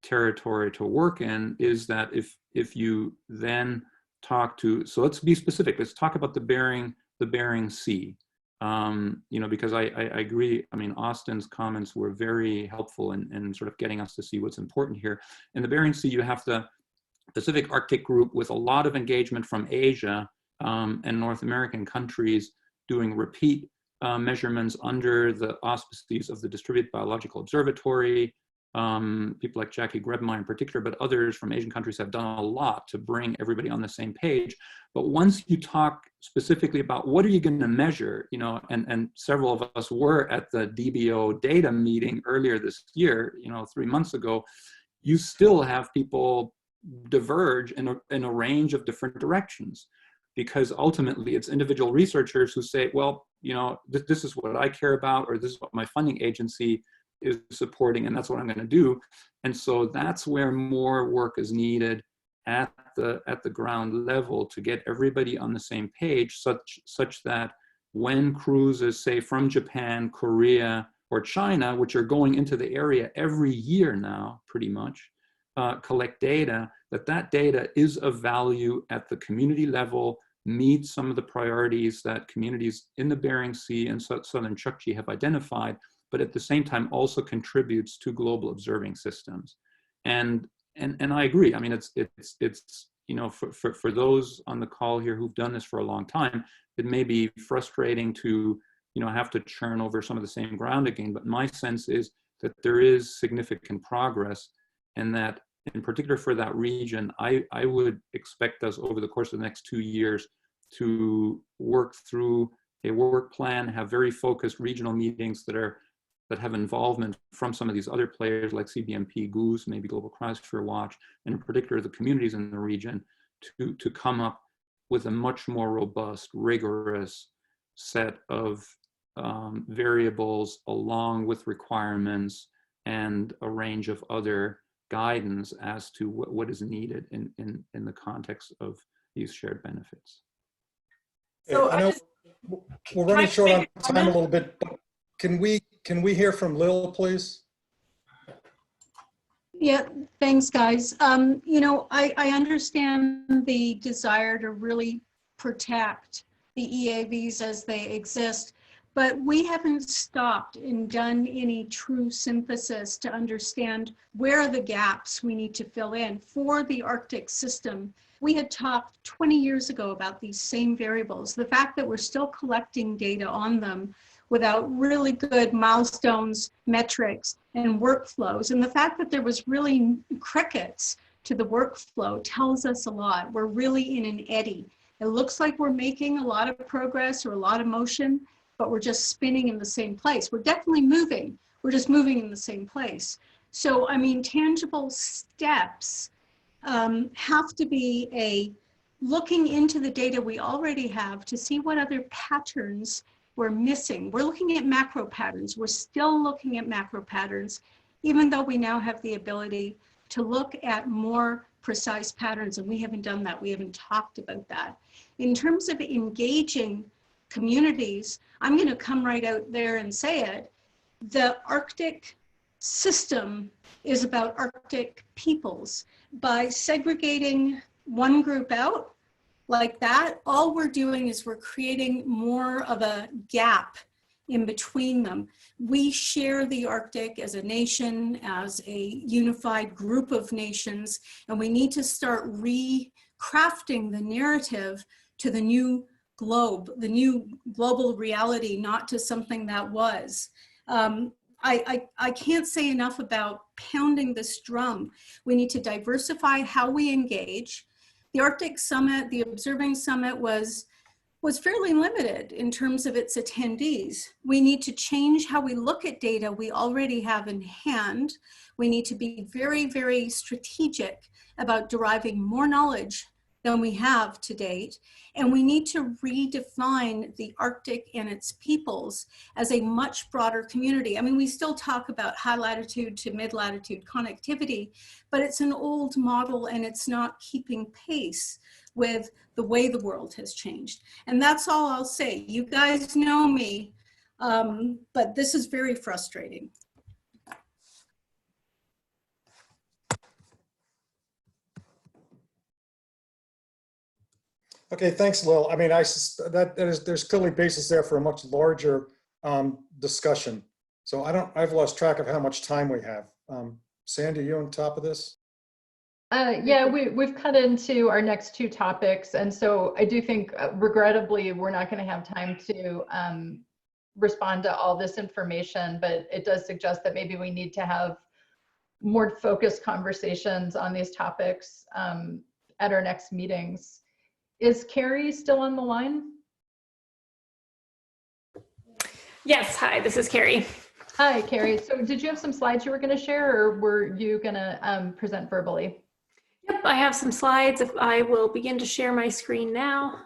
territory to work in, is that if you then talk to, so let's be specific, let's talk about the Bering Sea. You know, because I agree, I mean, Austin's comments were very helpful in sort of getting us to see what's important here. In the Bering Sea, you have the Pacific Arctic Group with a lot of engagement from Asia and North American countries doing repeat measurements under the auspices of the Distributed Biological Observatory. People like Jackie Grebmeier in particular, but others from Asian countries have done a lot to bring everybody on the same page. But once you talk specifically about what are you going to measure, you know, and several of us were at the DBO data meeting earlier this year, you know, 3 months ago, you still have people diverge in a range of different directions, because ultimately it's individual researchers who say, well, you know, this is what I care about, or this is what my funding agency is supporting, and that's what I'm going to do. And so that's where more work is needed at the ground level to get everybody on the same page, such that when cruises, say from Japan, Korea, or China, which are going into the area every year now, pretty much, collect data, that data is of value at the community level, meets some of the priorities that communities in the Bering Sea and southern Chukchi have identified, but at the same time also contributes to global observing systems. And I agree. I mean, it's you know, for those on the call here who've done this for a long time, it may be frustrating to, you know, have to churn over some of the same ground again. But my sense is that there is significant progress, and that in particular for that region, I would expect us over the course of the next 2 years to work through a work plan, have very focused regional meetings that have involvement from some of these other players like CBMP, Goose, maybe Global Cryosphere Watch, and in particular the communities in the region, to come up with a much more robust, rigorous set of variables along with requirements and a range of other guidance as to what is needed in the context of these shared benefits. So I know we're running short on time a little bit, but can we hear from Lil, please? Yeah, thanks, guys. You know, I understand the desire to really protect the EAVs as they exist, but we haven't stopped and done any true synthesis to understand where are the gaps we need to fill in for the Arctic system. We had talked 20 years ago about these same variables. The fact that we're still collecting data on them without really good milestones, metrics, and workflows, and the fact that there was really crickets to the workflow tells us a lot. We're really in an eddy. It looks like we're making a lot of progress or a lot of motion, but we're just spinning in the same place. We're definitely moving. We're just moving in the same place. So, I mean, tangible steps have to be looking into the data we already have to see what other patterns we're missing. We're looking at macro patterns. We're still looking at macro patterns, even though we now have the ability to look at more precise patterns, and we haven't done that. We haven't talked about that. In terms of engaging communities, I'm going to come right out there and say it. The Arctic system is about Arctic peoples. By segregating one group out like that, all we're doing is we're creating more of a gap in between them. We share the Arctic as a nation, as a unified group of nations, and we need to start recrafting the narrative to the new globe, the new global reality, not to something that was. I can't say enough about pounding this drum. We need to diversify how we engage. The Arctic Summit, the Observing Summit was fairly limited in terms of its attendees. We need to change how we look at data we already have in hand. We need to be very, very strategic about deriving more knowledge than we have to date. And we need to redefine the Arctic and its peoples as a much broader community. I mean, we still talk about high latitude to mid latitude connectivity, but it's an old model and it's not keeping pace with the way the world has changed. And that's all I'll say. You guys know me, but this is very frustrating. Okay, thanks, Lil. I mean, there's clearly basis there for a much larger discussion. So I've lost track of how much time we have. Sandy, you on top of this? Yeah, we've cut into our next two topics. And so I do think, regrettably, we're not going to have time to respond to all this information, but it does suggest that maybe we need to have more focused conversations on these topics at our next meetings. Is Carrie still on the line? Yes, hi, this is Carrie. Hi, Carrie. So did you have some slides you were going to share, or were you going to present verbally? Yep, I have some slides. If I will begin to share my screen now.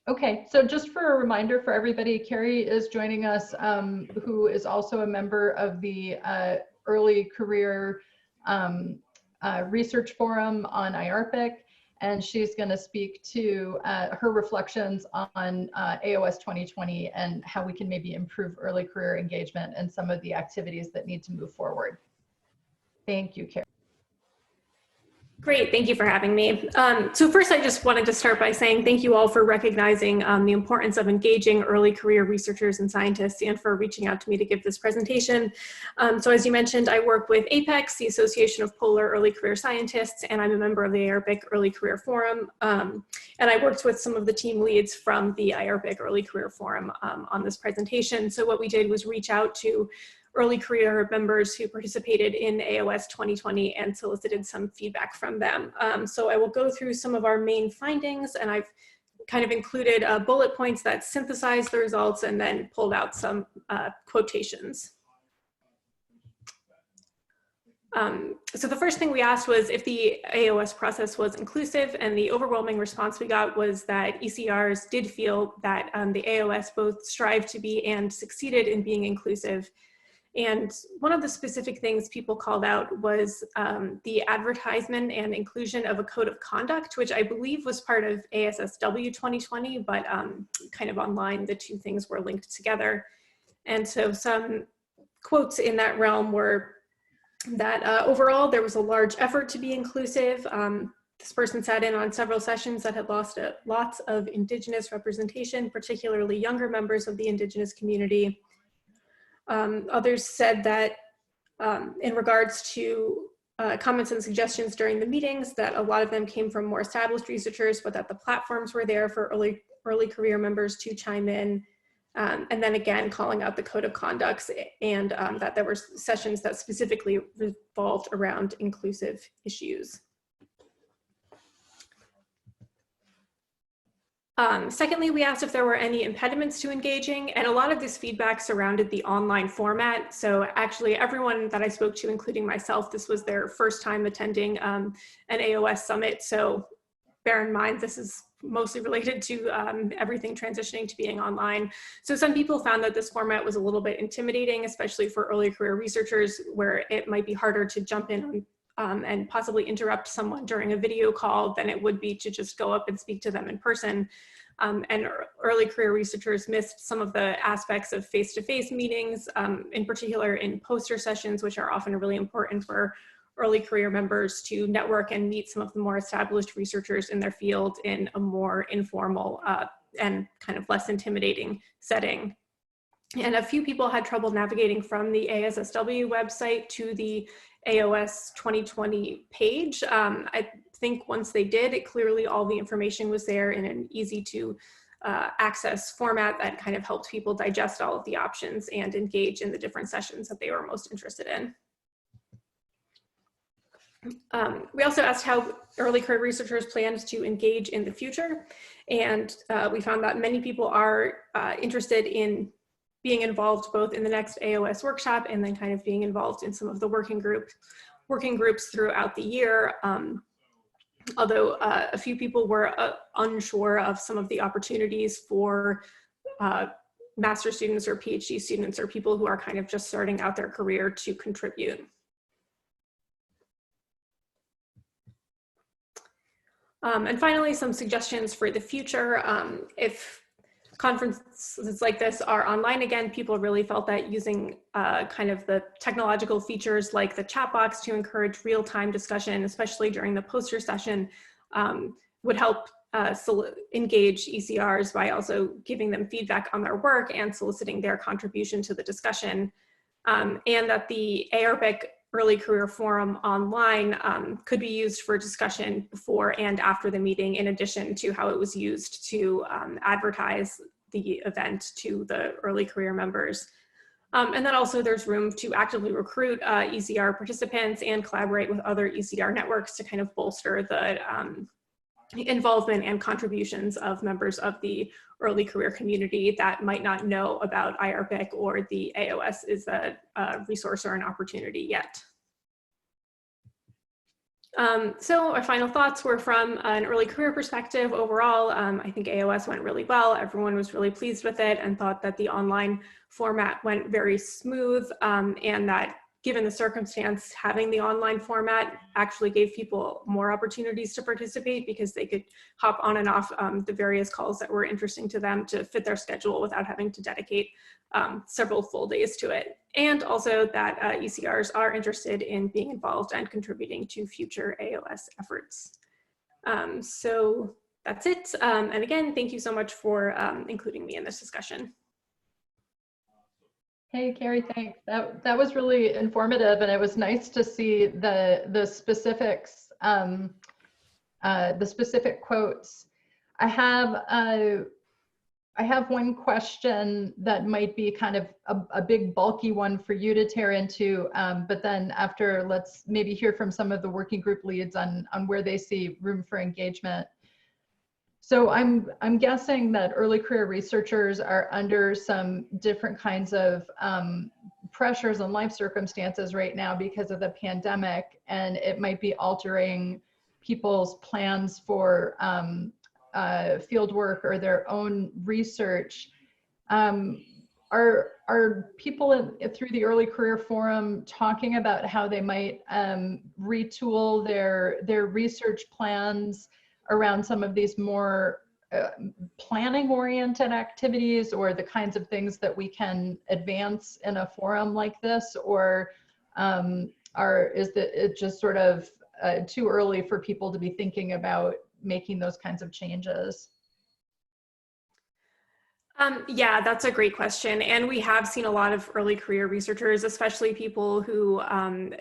Okay, so just for a reminder for everybody, Carrie is joining us, who is also a member of the Early Career Research Forum on IARPIC. And she's going to speak to her reflections on AOS 2020 and how we can maybe improve early career engagement and some of the activities that need to move forward. Thank you, Carrie. Great, thank you for having me. So first, I just wanted to start by saying thank you all for recognizing the importance of engaging early career researchers and scientists, and for reaching out to me to give this presentation. So as you mentioned, I work with APEX, the Association of Polar Early Career Scientists, and I'm a member of the IARPIC Early Career Forum. And I worked with some of the team leads from the IARPIC Early Career Forum on this presentation. So what we did was reach out to early career members who participated in AOS 2020 and solicited some feedback from them. So I will go through some of our main findings, and I've kind of included bullet points that synthesize the results and then pulled out some quotations. So the first thing we asked was if the AOS process was inclusive, and the overwhelming response we got was that ECRs did feel that the AOS both strived to be and succeeded in being inclusive. And one of the specific things people called out was the advertisement and inclusion of a code of conduct, which I believe was part of ASSW 2020, but kind of online, the two things were linked together. And so some quotes in that realm were that overall there was a large effort to be inclusive. This person sat in on several sessions that had lost lots of Indigenous representation, particularly younger members of the Indigenous community. Others said that in regards to comments and suggestions during the meetings, that a lot of them came from more established researchers, but that the platforms were there for early career members to chime in. And then again, calling out the code of conducts, and that there were sessions that specifically revolved around inclusive issues. Secondly, we asked if there were any impediments to engaging, and a lot of this feedback surrounded the online format. So actually everyone that I spoke to, including myself, this was their first time attending an AOS summit. So bear in mind, this is mostly related to everything transitioning to being online. So some people found that this format was a little bit intimidating, especially for early career researchers, where it might be harder to jump in and possibly interrupt someone during a video call than it would be to just go up and speak to them in person. And early career researchers missed some of the aspects of face-to-face meetings, in particular in poster sessions, which are often really important for early career members to network and meet some of the more established researchers in their field in a more informal and kind of less intimidating setting. And a few people had trouble navigating from the ASSW website to the AOS 2020 page. I think once they did, clearly all the information was there in an easy to access format that kind of helped people digest all of the options and engage in the different sessions that they were most interested in. We also asked how early career researchers planned to engage in the future, and we found that many people are interested in being involved both in the next AOS workshop and then kind of being involved in some of the working groups throughout the year. Although a few people were unsure of some of the opportunities for master's students or PhD students or people who are kind of just starting out their career to contribute. And finally, some suggestions for the future. If conferences like this are online again, people really felt that using kind of the technological features like the chat box to encourage real-time discussion, especially during the poster session, would help engage ECRs by also giving them feedback on their work and soliciting their contribution to the discussion. And that the ARPIC Early Career Forum online could be used for discussion before and after the meeting, in addition to how it was used to advertise the event to the early career members. And then also there's room to actively recruit ECR participants and collaborate with other ECR networks to kind of bolster the involvement and contributions of members of the early career community that might not know about IARPIC or the AOS is a resource or an opportunity yet. So our final thoughts were from an early career perspective. Overall, I think AOS went really well. Everyone was really pleased with it and thought that the online format went very smooth, and that given the circumstance, having the online format actually gave people more opportunities to participate because they could hop on and off the various calls that were interesting to them to fit their schedule without having to dedicate several full days to it. And also that ECRs are interested in being involved and contributing to future AOS efforts. So that's it. And again, thank you so much for including me in this discussion. Hey, Carrie, thanks. That was really informative, and it was nice to see the specifics, the specific quotes. I have I have one question that might be kind of a big bulky one for you to tear into, but then after, let's maybe hear from some of the working group leads on where they see room for engagement. So I'm guessing that early career researchers are under some different kinds of pressures and life circumstances right now because of the pandemic, and it might be altering people's plans for field work or their own research. Are people through the Early Career Forum talking about how they might retool their research plans around some of these more planning-oriented activities, or the kinds of things that we can advance in a forum like this? Or is it just sort of too early for people to be thinking about making those kinds of changes? Yeah, that's a great question. And we have seen a lot of early career researchers, especially people who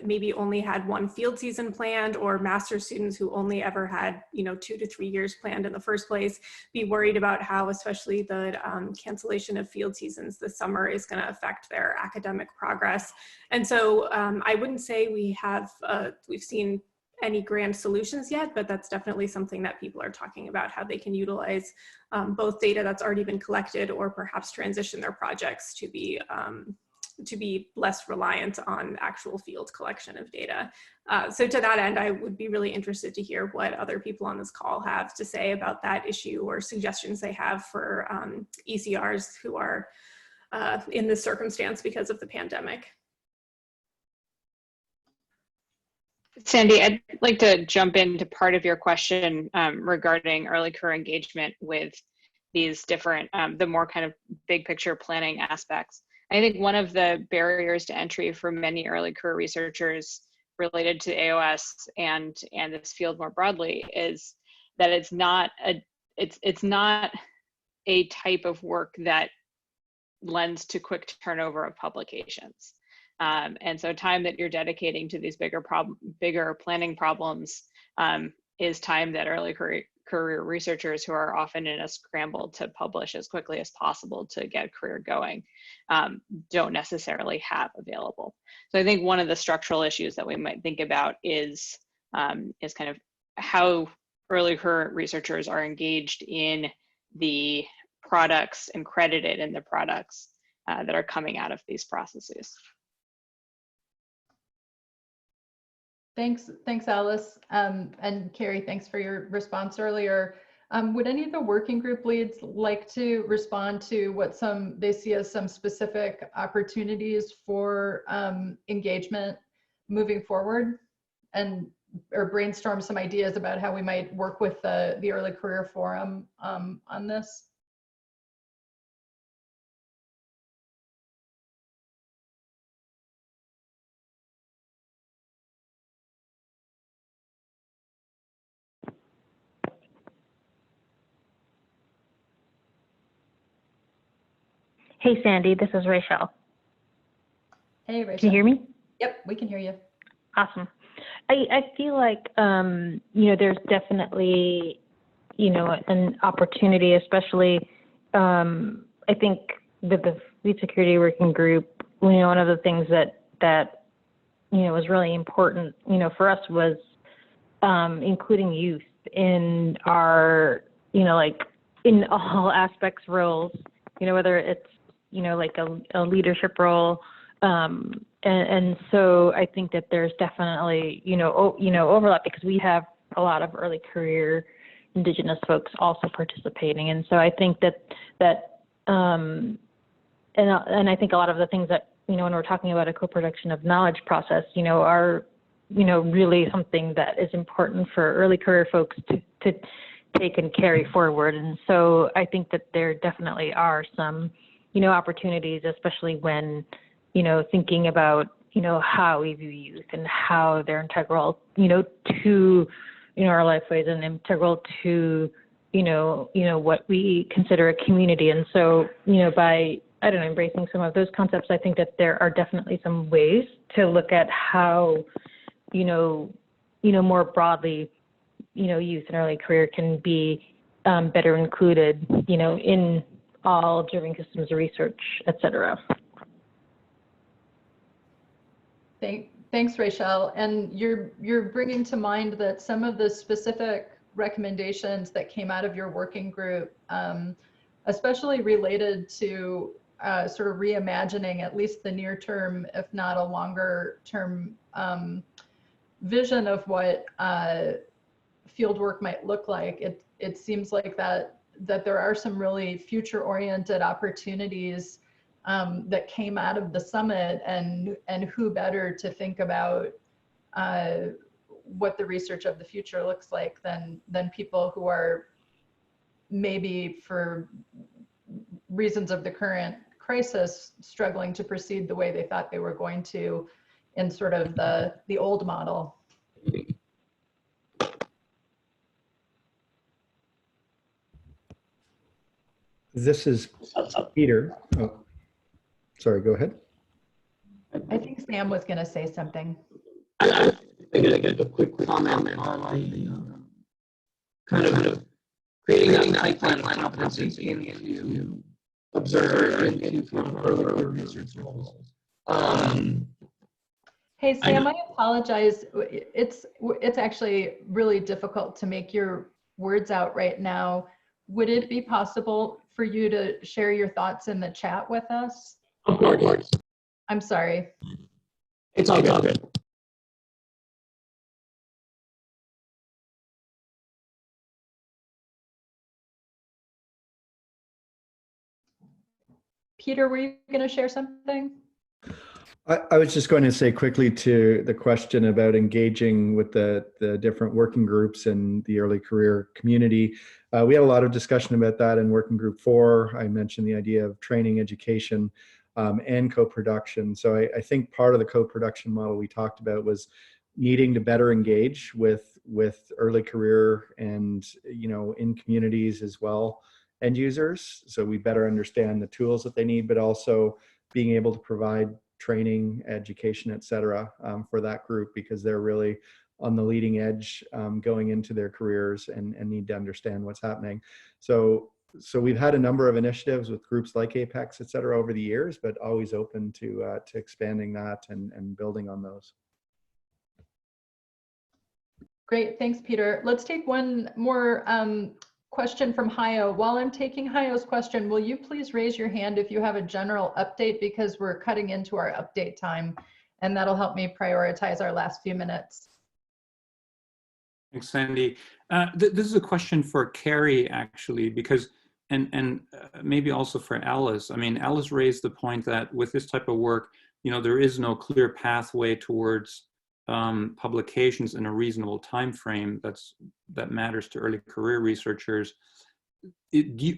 maybe only had one field season planned, or master's students who only ever had 2 to 3 years planned in the first place, be worried about how especially the cancellation of field seasons this summer is going to affect their academic progress. And so I wouldn't say we've seen any grand solutions yet, but that's definitely something that people are talking about, how they can utilize both data that's already been collected, or perhaps transition their projects to be less reliant on actual field collection of data. So to that end, I would be really interested to hear what other people on this call have to say about that issue, or suggestions they have for ECRs who are in this circumstance because of the pandemic. Sandy, I'd like to jump into part of your question regarding early career engagement with these different, the more kind of big picture planning aspects. I think one of the barriers to entry for many early career researchers related to AOS and this field more broadly is that it's not a type of work that lends to quick turnover of publications. And so time that you're dedicating to these bigger planning problems is time that early career researchers, who are often in a scramble to publish as quickly as possible to get a career going, don't necessarily have available. So I think one of the structural issues that we might think about is kind of how early career researchers are engaged in the products and credited in the products that are coming out of these processes. Thanks, Alice. And Carrie, thanks for your response earlier. Would any of the working group leads like to respond to what they see as some specific opportunities for engagement moving forward, or brainstorm some ideas about how we might work with the Early Career Forum on this? Hey, Sandy, this is Rachel. Hey, Rachel. Can you hear me? Yep, we can hear you. Awesome. I feel like, there's definitely, an opportunity, especially, I think with the Food Security Working Group, one of the things that was really important, for us was including youth in our, in all aspects roles, whether it's, like a leadership role. And so I think that there's definitely, overlap, because we have a lot of early career Indigenous folks also participating. And so I think that and I think a lot of the things that, when we're talking about a co-production of knowledge process, are, really something that is important for early career folks to take and carry forward. And so I think that there definitely are some, opportunities, especially when, thinking about, how we view youth and how they're integral, to, our lifeways, and integral to, what we consider a community. And so, by, embracing some of those concepts, I think that there are definitely some ways to look at how, more broadly, youth and early career can be better included, in all observing systems research, et cetera. Thanks, Rachel. And you're bringing to mind that some of the specific recommendations that came out of your working group, especially related to sort of reimagining at least the near term, if not a longer term vision of what field work might look like. It seems like that there are some really future oriented opportunities that came out of the summit, and who better to think about what the research of the future looks like than people who are maybe for reasons of the current crisis struggling to proceed the way they thought they were going to in sort of the old model. This is Peter. Oh, sorry, go ahead. I think Sam was going to say something. I'm going to get a quick comment on the kind of creating that pipeline of competency into observer and into earlier research goals. Hey, Sam, I apologize. It's actually really difficult to make your words out right now. Would it be possible for you to share your thoughts in the chat with us? Of course. I'm sorry. It's all good. Peter, were you going to share something? I was just going to say quickly to the question about engaging with the different working groups and the early career community. We had a lot of discussion about that in working group 4. I mentioned the idea of training, education, and co-production. So I think part of the co-production model we talked about was needing to better engage with early career and, in communities as well, end users. So we better understand the tools that they need, but also being able to provide training, education, et cetera, for that group, because they're really on the leading edge going into their careers and need to understand what's happening. So we've had a number of initiatives with groups like Apex, et cetera, over the years, but always open to expanding that and building on those. Great, thanks, Peter. Let's take one more question from Hayo. While I'm taking Hayo's question, will you please raise your hand if you have a general update, because we're cutting into our update time, and that'll help me prioritize our last few minutes. Thanks, Sandy. This is a question for Carrie, actually, because, and maybe also for Alice. I mean, Alice raised the point that with this type of work, there is no clear pathway towards publications in a reasonable time frame that matters to early career researchers.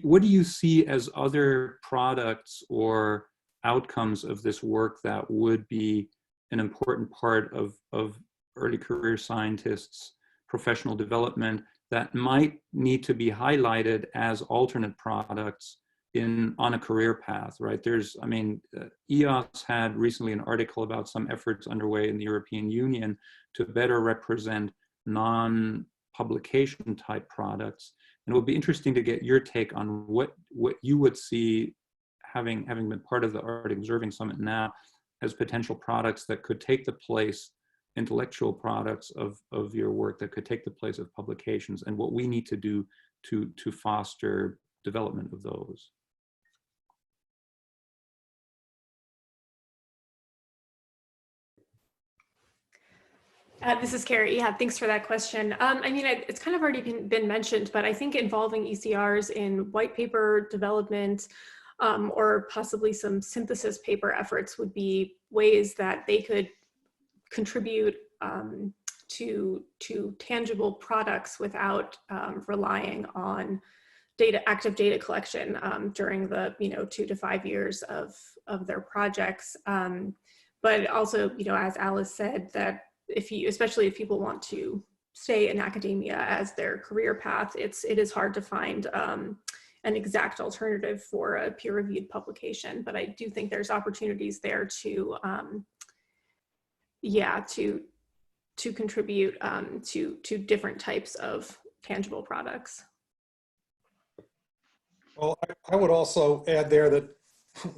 What do you see as other products or outcomes of this work that would be an important part of early career scientists' professional development that might need to be highlighted as alternate products on a career path, right? EOS had recently an article about some efforts underway in the European Union to better represent non-publication type products. And it would be interesting to get your take on what you would see, having been part of the Arctic Observing Summit now, as potential products that could take the place, intellectual products of your work that could take the place of publications, and what we need to do to foster development of those. This is Carrie. Yeah, thanks for that question. I mean, it's kind of already been mentioned, but I think involving ECRs in white paper development or possibly some synthesis paper efforts would be ways that they could contribute to tangible products without relying on active data collection during the 2 to 5 years of their projects. But also, as Alice said, that especially if people want to stay in academia as their career path, it is hard to find an exact alternative for a peer-reviewed publication. But I do think there's opportunities there to contribute to different types of tangible products. Well, I would also add there that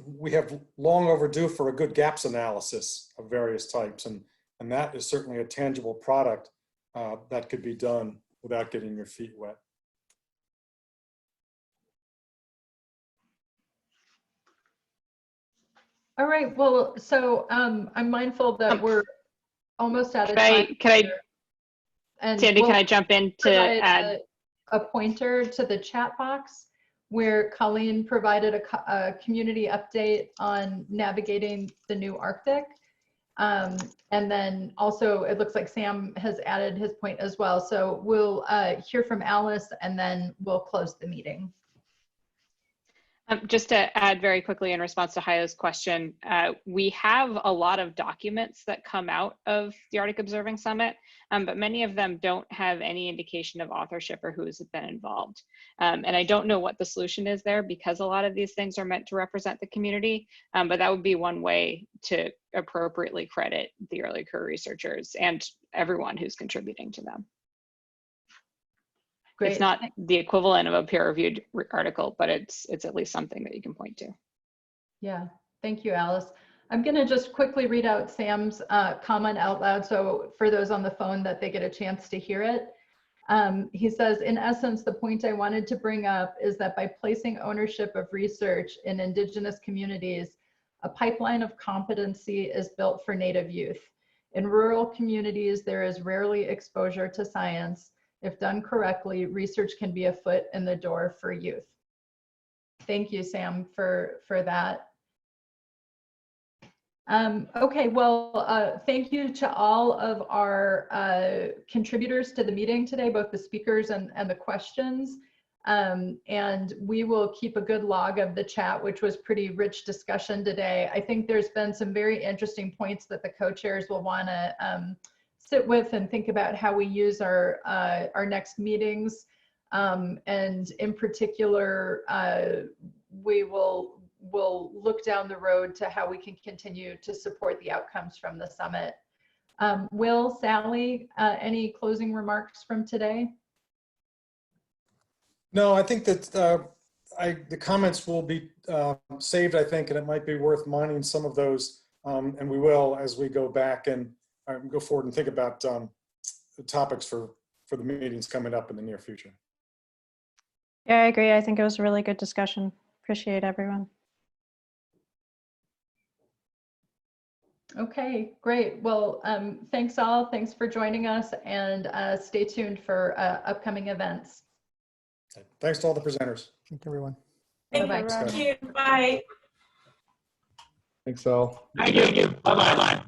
we have long overdue for a good gaps analysis of various types, and that is certainly a tangible product that could be done without getting your feet wet. All right, well, so I'm mindful that we're almost out of time. And Sandy, we'll can I jump in to add a pointer to the chat box where Colleen provided a community update on navigating the new Arctic. And then also it looks like Sam has added his point as well. So we'll hear from Alice and then we'll close the meeting. Just to add very quickly in response to Haya's question, we have a lot of documents that come out of the Arctic Observing Summit, but many of them don't have any indication of authorship or who has been involved. And I don't know what the solution is there because a lot of these things are meant to represent the community, but that would be one way to appropriately credit the early career researchers and everyone who's contributing to them. Great. It's not the equivalent of a peer-reviewed article, but it's at least something that you can point to. Yeah, thank you, Alice. I'm going to just quickly read out Sam's comment out loud, so for those on the phone that they get a chance to hear it. He says, in essence, the point I wanted to bring up is that by placing ownership of research in Indigenous communities, a pipeline of competency is built for Native youth. In rural communities, there is rarely exposure to science. If done correctly, research can be a foot in the door for youth. Thank you, Sam, for that. Okay, well, thank you to all of our contributors to the meeting today, both the speakers and the questions. And we will keep a good log of the chat, which was pretty rich discussion today. I think there's been some very interesting points that the co-chairs will want to sit with and think about how we use our next meetings. And in particular, we'll look down the road to how we can continue to support the outcomes from the summit. Will, Sally, any closing remarks from today? No, I think that the comments will be saved, I think, and it might be worth mining some of those, and we will as we go back and go forward and think about the topics for the meetings coming up in the near future. Yeah, I agree. I think it was a really good discussion. Appreciate everyone. Okay, great. Well, thanks all. Thanks for joining us, and stay tuned for upcoming events. Okay. Thanks to all the presenters. Thank you, everyone. Thank you. Bye. Thanks all. Thank you. Bye-bye.